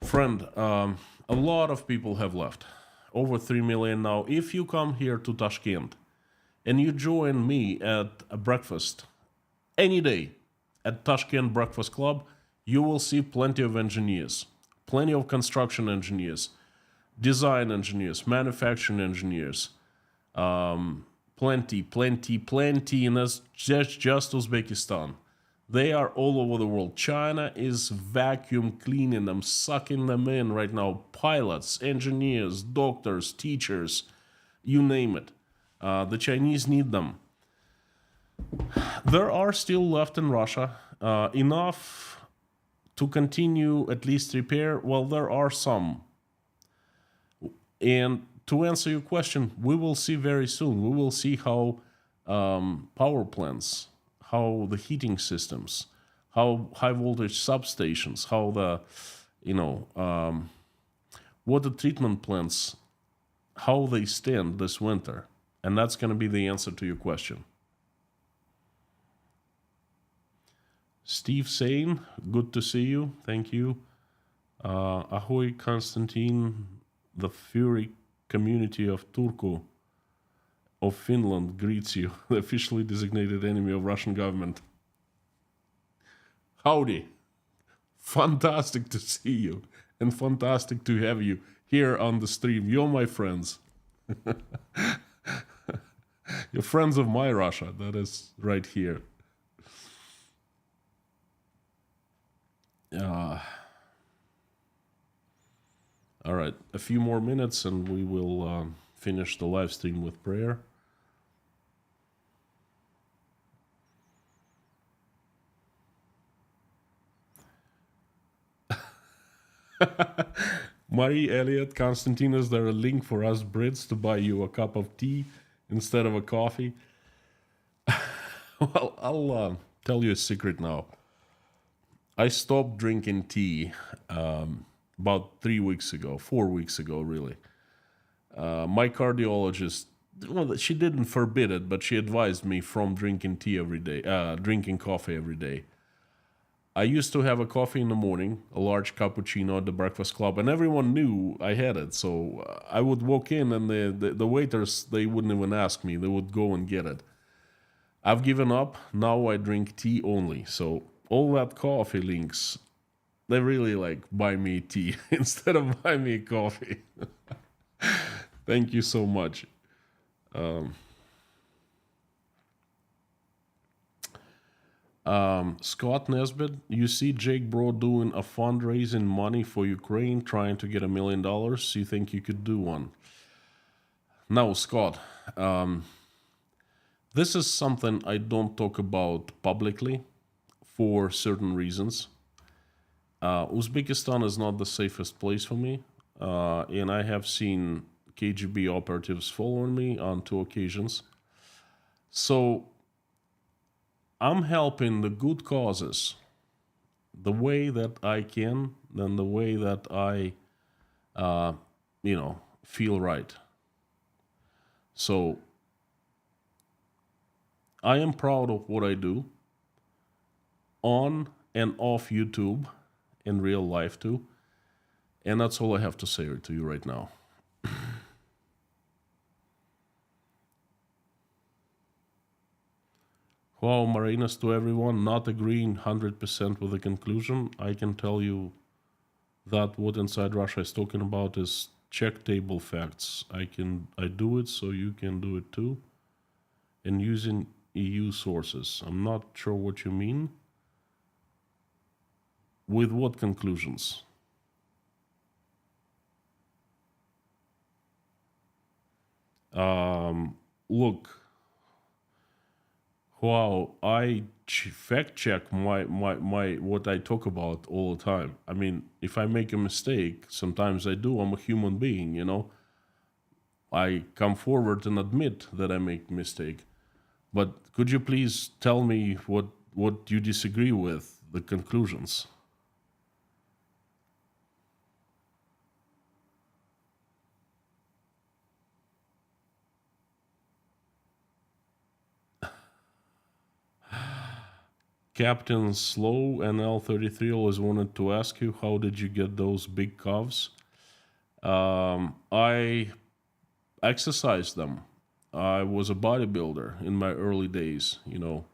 Friend, a lot of people have left. Over 3 million now. If you come here to Tashkent and you join me at a breakfast any day at Tashkent Breakfast Club, you will see plenty of engineers, plenty of construction engineers, design engineers, manufacturing engineers, plenty, and that's just Uzbekistan. They are all over the world. China is vacuum cleaning them, sucking them in right now. Pilots, engineers, doctors, teachers, you name it. The Chinese need them. There are still left in Russia enough to continue at least repair. Well, there are some. And to answer your question, we will see very soon. We will see how power plants, how the heating systems, how high voltage substations, how the, water treatment plants, how they stand this winter. And that's going to be the answer to your question. Steve Sane, good to see you. Thank you. Ahoy, Konstantin, the Fury community of Turku of Finland greets you, the officially designated enemy of Russian government. Howdy. Fantastic to see you and fantastic to have you here on the stream. You're my friends. You're friends of my Russia. That is right here. All right, a few more minutes and we will finish the live stream with prayer. Marie Elliott, Konstantin, is there a link for us Brits to buy you a cup of tea instead of a coffee? Well, I'll tell you a secret now. I stopped drinking tea about 4 weeks ago, really. My cardiologist, well, she didn't forbid it, but she advised me from drinking coffee every day. I used to have a coffee in the morning, a large cappuccino at the breakfast club, and everyone knew I had it. So I would walk in and the waiters, they wouldn't even ask me. They would go and get it. I've given up. Now I drink tea only. So all that coffee links, they really like buy me tea instead of buy me coffee. Thank you so much. Scott Nesbitt, you see Jake Bro doing a fundraising money for Ukraine, trying to get $1 million. You think you could do one? No, Scott. This is something I don't talk about publicly for certain reasons. Uzbekistan is not the safest place for me, and I have seen KGB operatives following me on 2 occasions. So I'm helping the good causes the way that I can, then the way that I, feel right. So I am proud of what I do on and off YouTube, in real life too. And that's all I have to say to you right now. Wow, Marinas, to everyone not agreeing 100% with the conclusion, I can tell you that what Inside Russia is talking about is check table facts. I do it, so you can do it too. And using EU sources. I'm not sure what you mean. With what conclusions? Look, wow, I fact check my what I talk about all the time. I mean, if I make a mistake, sometimes I do. I'm a human being, you know. I come forward and admit that I make mistake. But could you please tell me what you disagree with, the conclusions? Captain Slow and L33 always wanted to ask you, how did you get those big calves? I exercised them. I was a bodybuilder in my early days, you know.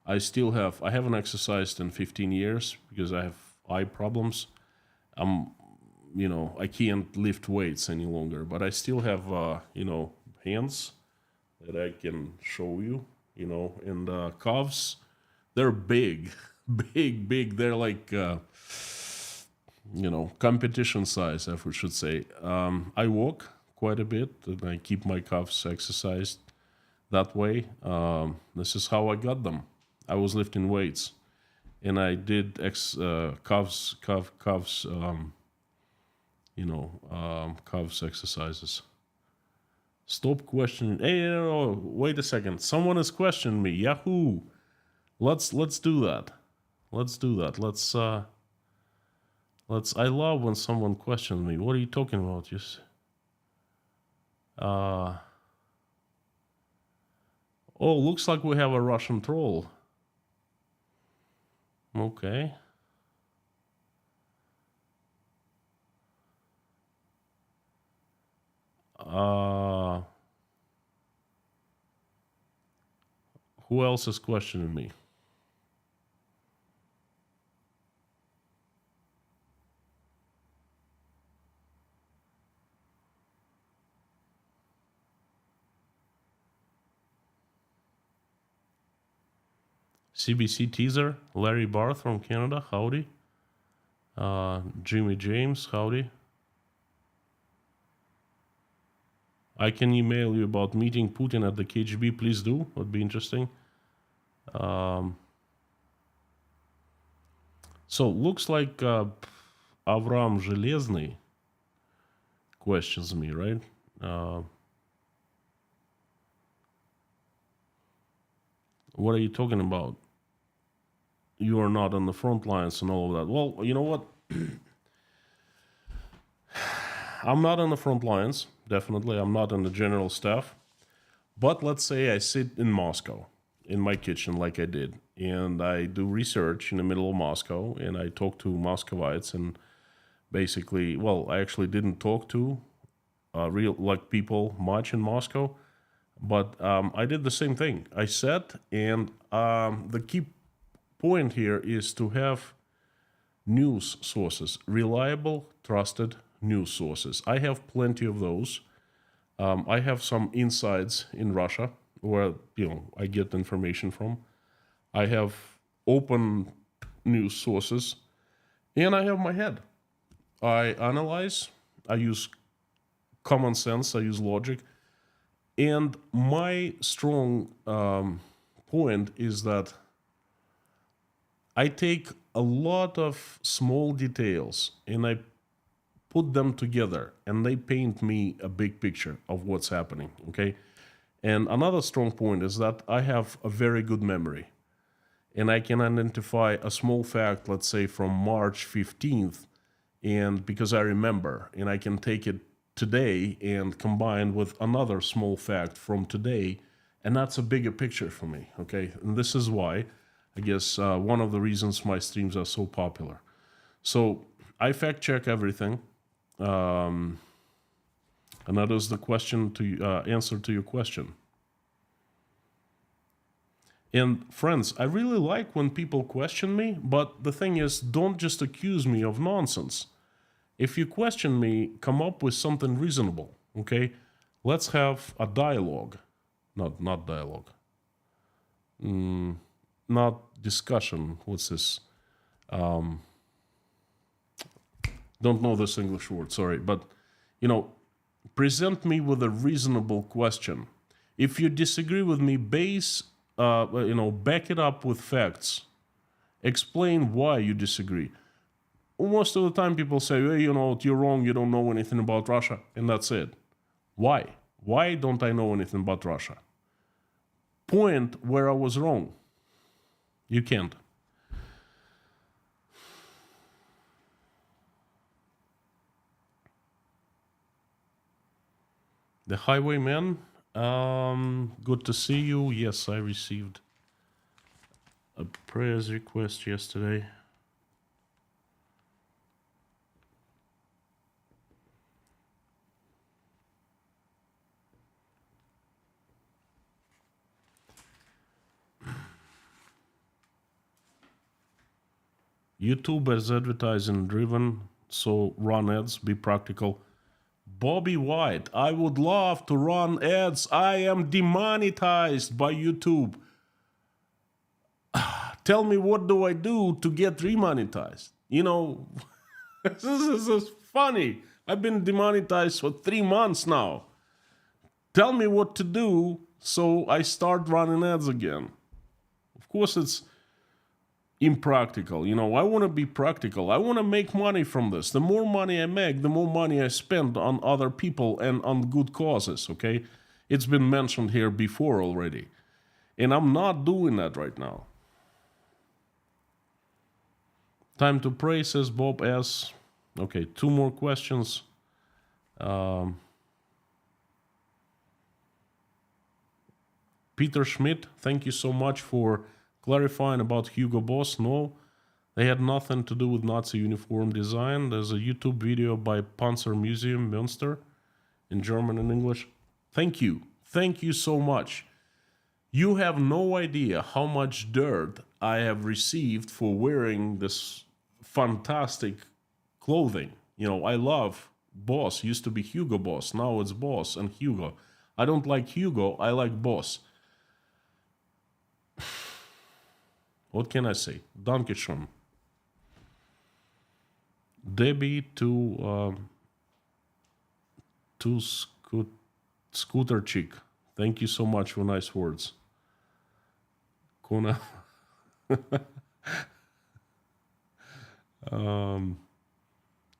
I haven't exercised in 15 years because I have eye problems. I can't lift weights any longer, but I still have, hands that I can show you, and calves. They're big, big. They're like, competition size, I should say. I walk quite a bit and I keep my calves exercised that way. This is how I got them. I was lifting weights and I did calves exercises. Stop questioning. Hey, no, wait a second. Someone is questioning me. Yahoo! Let's do that. Let's do that. I love when someone questions me. What are you talking about? Just looks like we have a Russian troll. Okay. Who else is questioning me? CBC teaser, Larry Barth from Canada, howdy. Jimmy James, howdy. I can email you about meeting Putin at the KGB, please do, would be interesting. So looks like Avram Железный questions me, right? What are you talking about? You are not on the front lines and all of that. Well, you know what? I'm not on the front lines, definitely. I'm not in the general staff. But let's say I sit in Moscow, in my kitchen like I did, and I do research in the middle of Moscow, and I talk to Muscovites, and basically, well, I actually didn't talk to people much in Moscow, but I did the same thing. I sat, and the key point here is to have news sources, reliable, trusted news sources. I have plenty of those. I have some insides in Russia where I get information from. I have open news sources, and I have my head. I analyze. I use common sense. I use logic. And my strong point is that I take a lot of small details and I put them together and they paint me a big picture of what's happening, okay? And another strong point is that I have a very good memory. and I can identify a small fact, let's say from March 15th, and because I remember, and I can take it today and combine with another small fact from today, and that's a bigger picture for me, okay? And this is why, I guess, one of the reasons my streams are so popular. So I fact check everything, and that is the question to answer to your question. And friends, I really like when people question me, but the thing is, don't just accuse me of nonsense. If you question me, come up with something reasonable, okay? Let's have a dialogue. Not dialogue. Not discussion. What's this? Don't know this English word, sorry. But, you know, present me with a reasonable question. If you disagree with me, back it up with facts. Explain why you disagree. Most of the time people say, hey, you're wrong, you don't know anything about Russia, and that's it. Why? Why don't I know anything about Russia? Point where I was wrong. You can't. The Highwayman, good to see you. Yes, I received a prayers request yesterday. YouTube is advertising driven, so run ads, be practical. Bobby White, I would love to run ads. I am demonetized by YouTube. Tell me, what do I do to get remonetized? This is funny. I've been demonetized for 3 months now. Tell me what to do so I start running ads again. Of course, it's impractical. I want to be practical. I want to make money from this. The more money I make, the more money I spend on other people and on good causes, okay? It's been mentioned here before already. And I'm not doing that right now. Time to pray, says Bob S. Okay, 2 more questions. Peter Schmidt, thank you so much for clarifying about Hugo Boss. No, they had nothing to do with Nazi uniform design. There's a YouTube video by Panzer Museum Münster in German and English. Thank you. Thank you so much. You have no idea how much dirt I have received for wearing this fantastic clothing. I love Boss. Used to be Hugo Boss. Now it's Boss and Hugo. I don't like Hugo. I like Boss. What can I say? Dankeschön. Debbie to Scooter Chick. Thank you so much for nice words. Kona.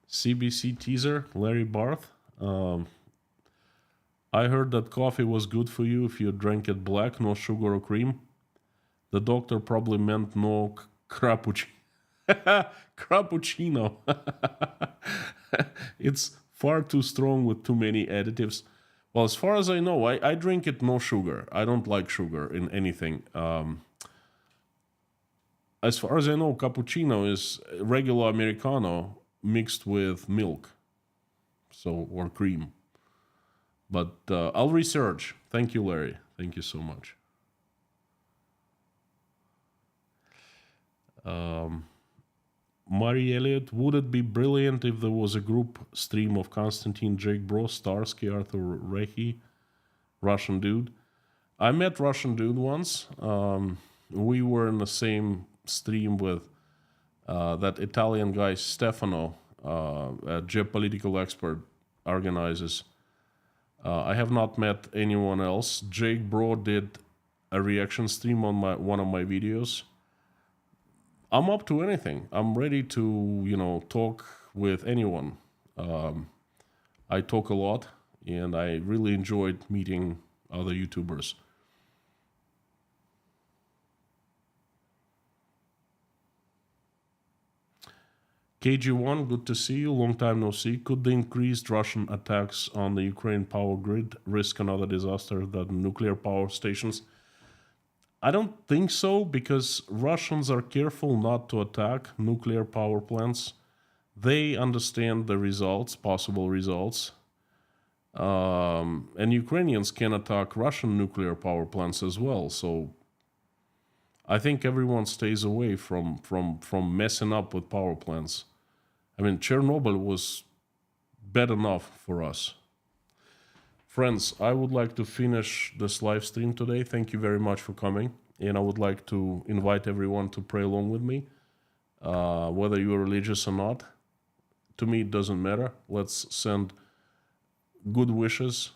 CBC teaser, Larry Barth. I heard that coffee was good for you if you drank it black, no sugar or cream. The doctor probably meant no crappuccino. Crappuccino. It's far too strong with too many additives. Well, as far as I know, I drink it no sugar. I don't like sugar in anything. As far as I know, cappuccino is regular Americano mixed with milk, or cream. But I'll research. Thank you, Larry. Thank you so much. Mari Elliott, would it be brilliant if there was a group stream of Konstantin, Jake Bro, Starsky, Arthur Rehi, Russian Dude? I met Russian Dude once. We were in the same stream with that Italian guy Stefano, a geopolitical expert, organizes. I have not met anyone else. Jake Bro did a reaction stream on one of my videos. I'm up to anything. I'm ready to, talk with anyone. I talk a lot, and I really enjoyed meeting other YouTubers. KG1, good to see you. Long time no see. Could the increased Russian attacks on the Ukraine power grid risk another disaster than nuclear power stations? I don't think so, because Russians are careful not to attack nuclear power plants. They understand the results, possible results. And Ukrainians can attack Russian nuclear power plants as well. So I think everyone stays away from messing up with power plants. I mean, Chernobyl was bad enough for us. Friends, I would like to finish this live stream today. Thank you very much for coming. And I would like to invite everyone to pray along with me. Whether you're religious or not, to me it doesn't matter. Let's send good wishes,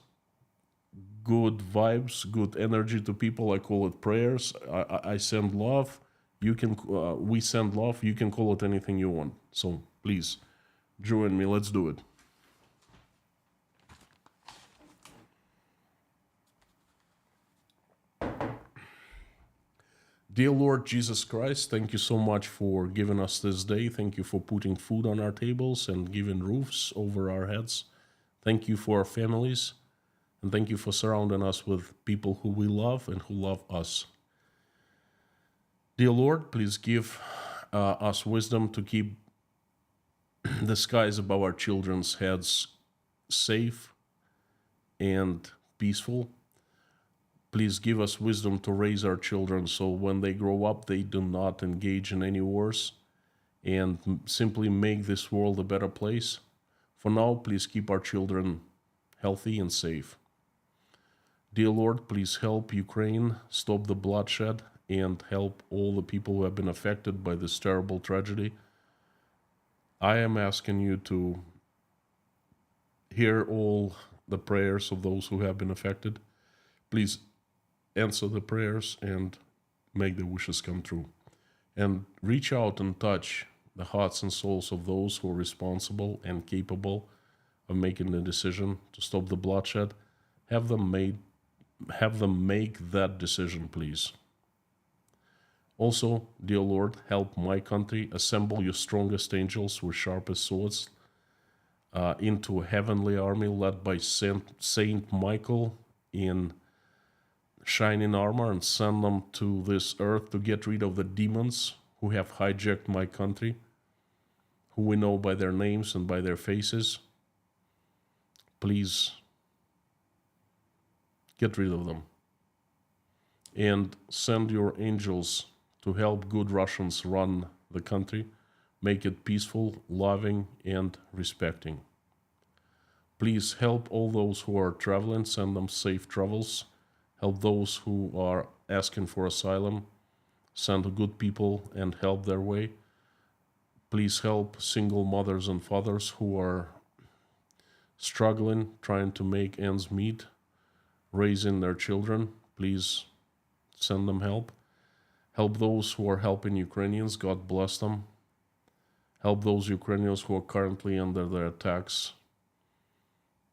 good vibes, good energy to people. I call it prayers. I send love. You can we send love. You can call it anything you want. So please join me. Let's do it. Dear Lord Jesus Christ, thank you so much for giving us this day. Thank you for putting food on our tables and giving roofs over our heads. Thank you for our families. And thank you for surrounding us with people who we love and who love us. Dear Lord, please give us wisdom to keep the skies above our children's heads safe and peaceful. Please give us wisdom to raise our children so when they grow up, they do not engage in any wars and simply make this world a better place. For now, please keep our children healthy and safe. Dear Lord, please help Ukraine stop the bloodshed and help all the people who have been affected by this terrible tragedy. I am asking you to hear all the prayers of those who have been affected. Please answer the prayers and make the wishes come true. And reach out and touch the hearts and souls of those who are responsible and capable of making the decision to stop the bloodshed. Have them make that decision, please. Also, dear Lord, help my country assemble your strongest angels with sharpest swords into a heavenly army led by Saint Michael in shining armor, and send them to this earth to get rid of the demons who have hijacked my country, who we know by their names and by their faces. Please get rid of them and send your angels to help good Russians run the country, make it peaceful, loving, and respecting. Please help all those who are traveling, send them safe travels. Help those who are asking for asylum, send good people and help their way. Please help single mothers and fathers who are struggling, trying to make ends meet, raising their children. Please send them help. Help those who are helping Ukrainians. God bless them. Help those Ukrainians who are currently under the attacks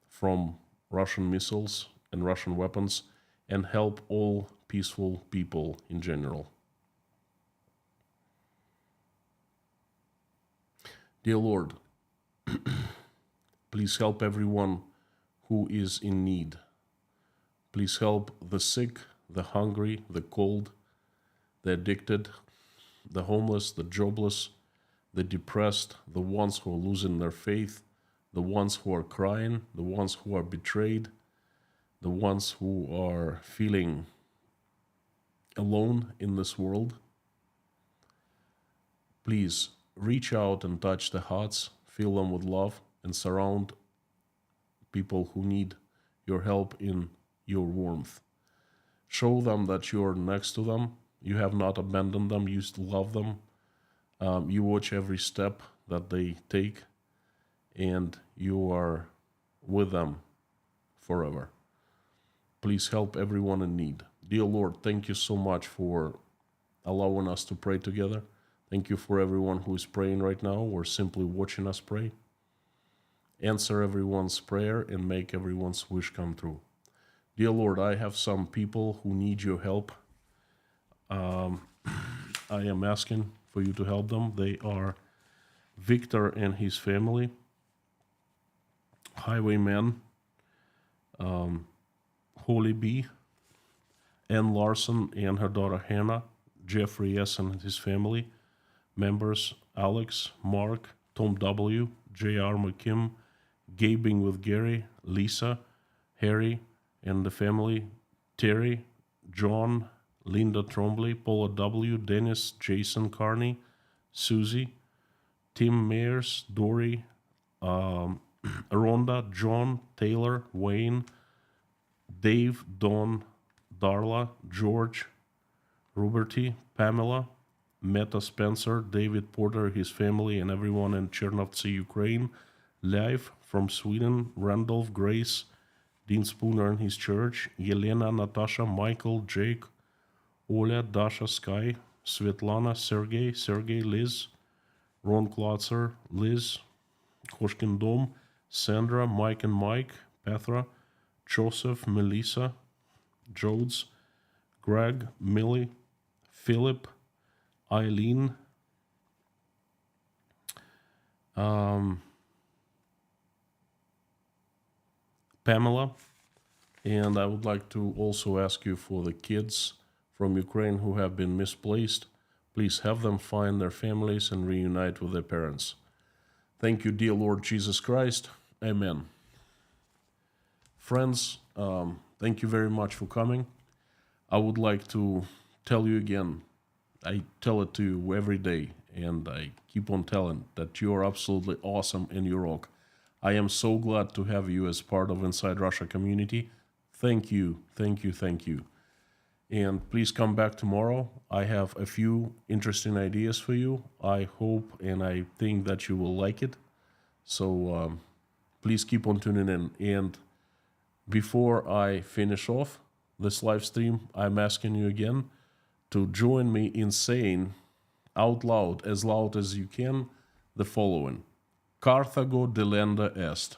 from Russian missiles and Russian weapons, and help all peaceful people in general. Dear Lord, please help everyone who is in need. Please help the sick, the hungry, the cold, the addicted, the homeless, the jobless, the depressed, the ones who are losing their faith, the ones who are crying, the ones who are betrayed, the ones who are feeling alone in this world. Please reach out and touch the hearts, fill them with love, and surround people who need your help in your warmth. Show them that you're next to them. You have not abandoned them. You still love them. You watch every step that they take, and you are with them forever. Please help everyone in need. Dear Lord, thank you so much for allowing us to pray together. Thank you for everyone who is praying right now or simply watching us pray. Answer everyone's prayer and make everyone's wish come true. Dear Lord, I have some people who need your help. I am asking for you to help them. They are Victor and his family, Highwayman, Holly B, Ann Larson and her daughter Hannah, Jeffrey S. and his family, members Alex, Mark, Tom W., J.R. McKim, Gabing with Gary, Lisa, Harry and the family, Terry, John, Linda Trombley, Paula W., Dennis, Jason Carney, Susie, Tim Mayers, Dory, Rhonda, John, Taylor, Wayne, Dave, Don, Darla, George, Ruberty, Pamela, Meta Spencer, David Porter, his family, and everyone in Chernovtsi, Ukraine. Live from Sweden, Randolph, Grace, Dean Spooner and his church, Yelena, Natasha, Michael, Jake, Oля, Dasha, Sky, Svetlana, Sergey, Liz, Ron Klotzer, Liz, Koshkin Dom, Sandra, Mike and Mike, Petra, Joseph, Melissa, Jodes, Greg, Millie, Philip, Eileen, Pamela, and I would like to also ask you for the kids from Ukraine who have been misplaced. Please have them find their families and reunite with their parents. Thank you, dear Lord Jesus Christ. Amen. Friends, thank you very much for coming. I would like to tell you again, I tell it to you every day, and I keep on telling that you are absolutely awesome and you rock. I am so glad to have you as part of Inside Russia community. Thank you, thank you, thank you. And please come back tomorrow. I have a few interesting ideas for you. I hope and I think that you will like it. So please keep on tuning in. And before I finish off this live stream, I'm asking you again to join me in saying out loud as you can, the following. Carthago delenda est.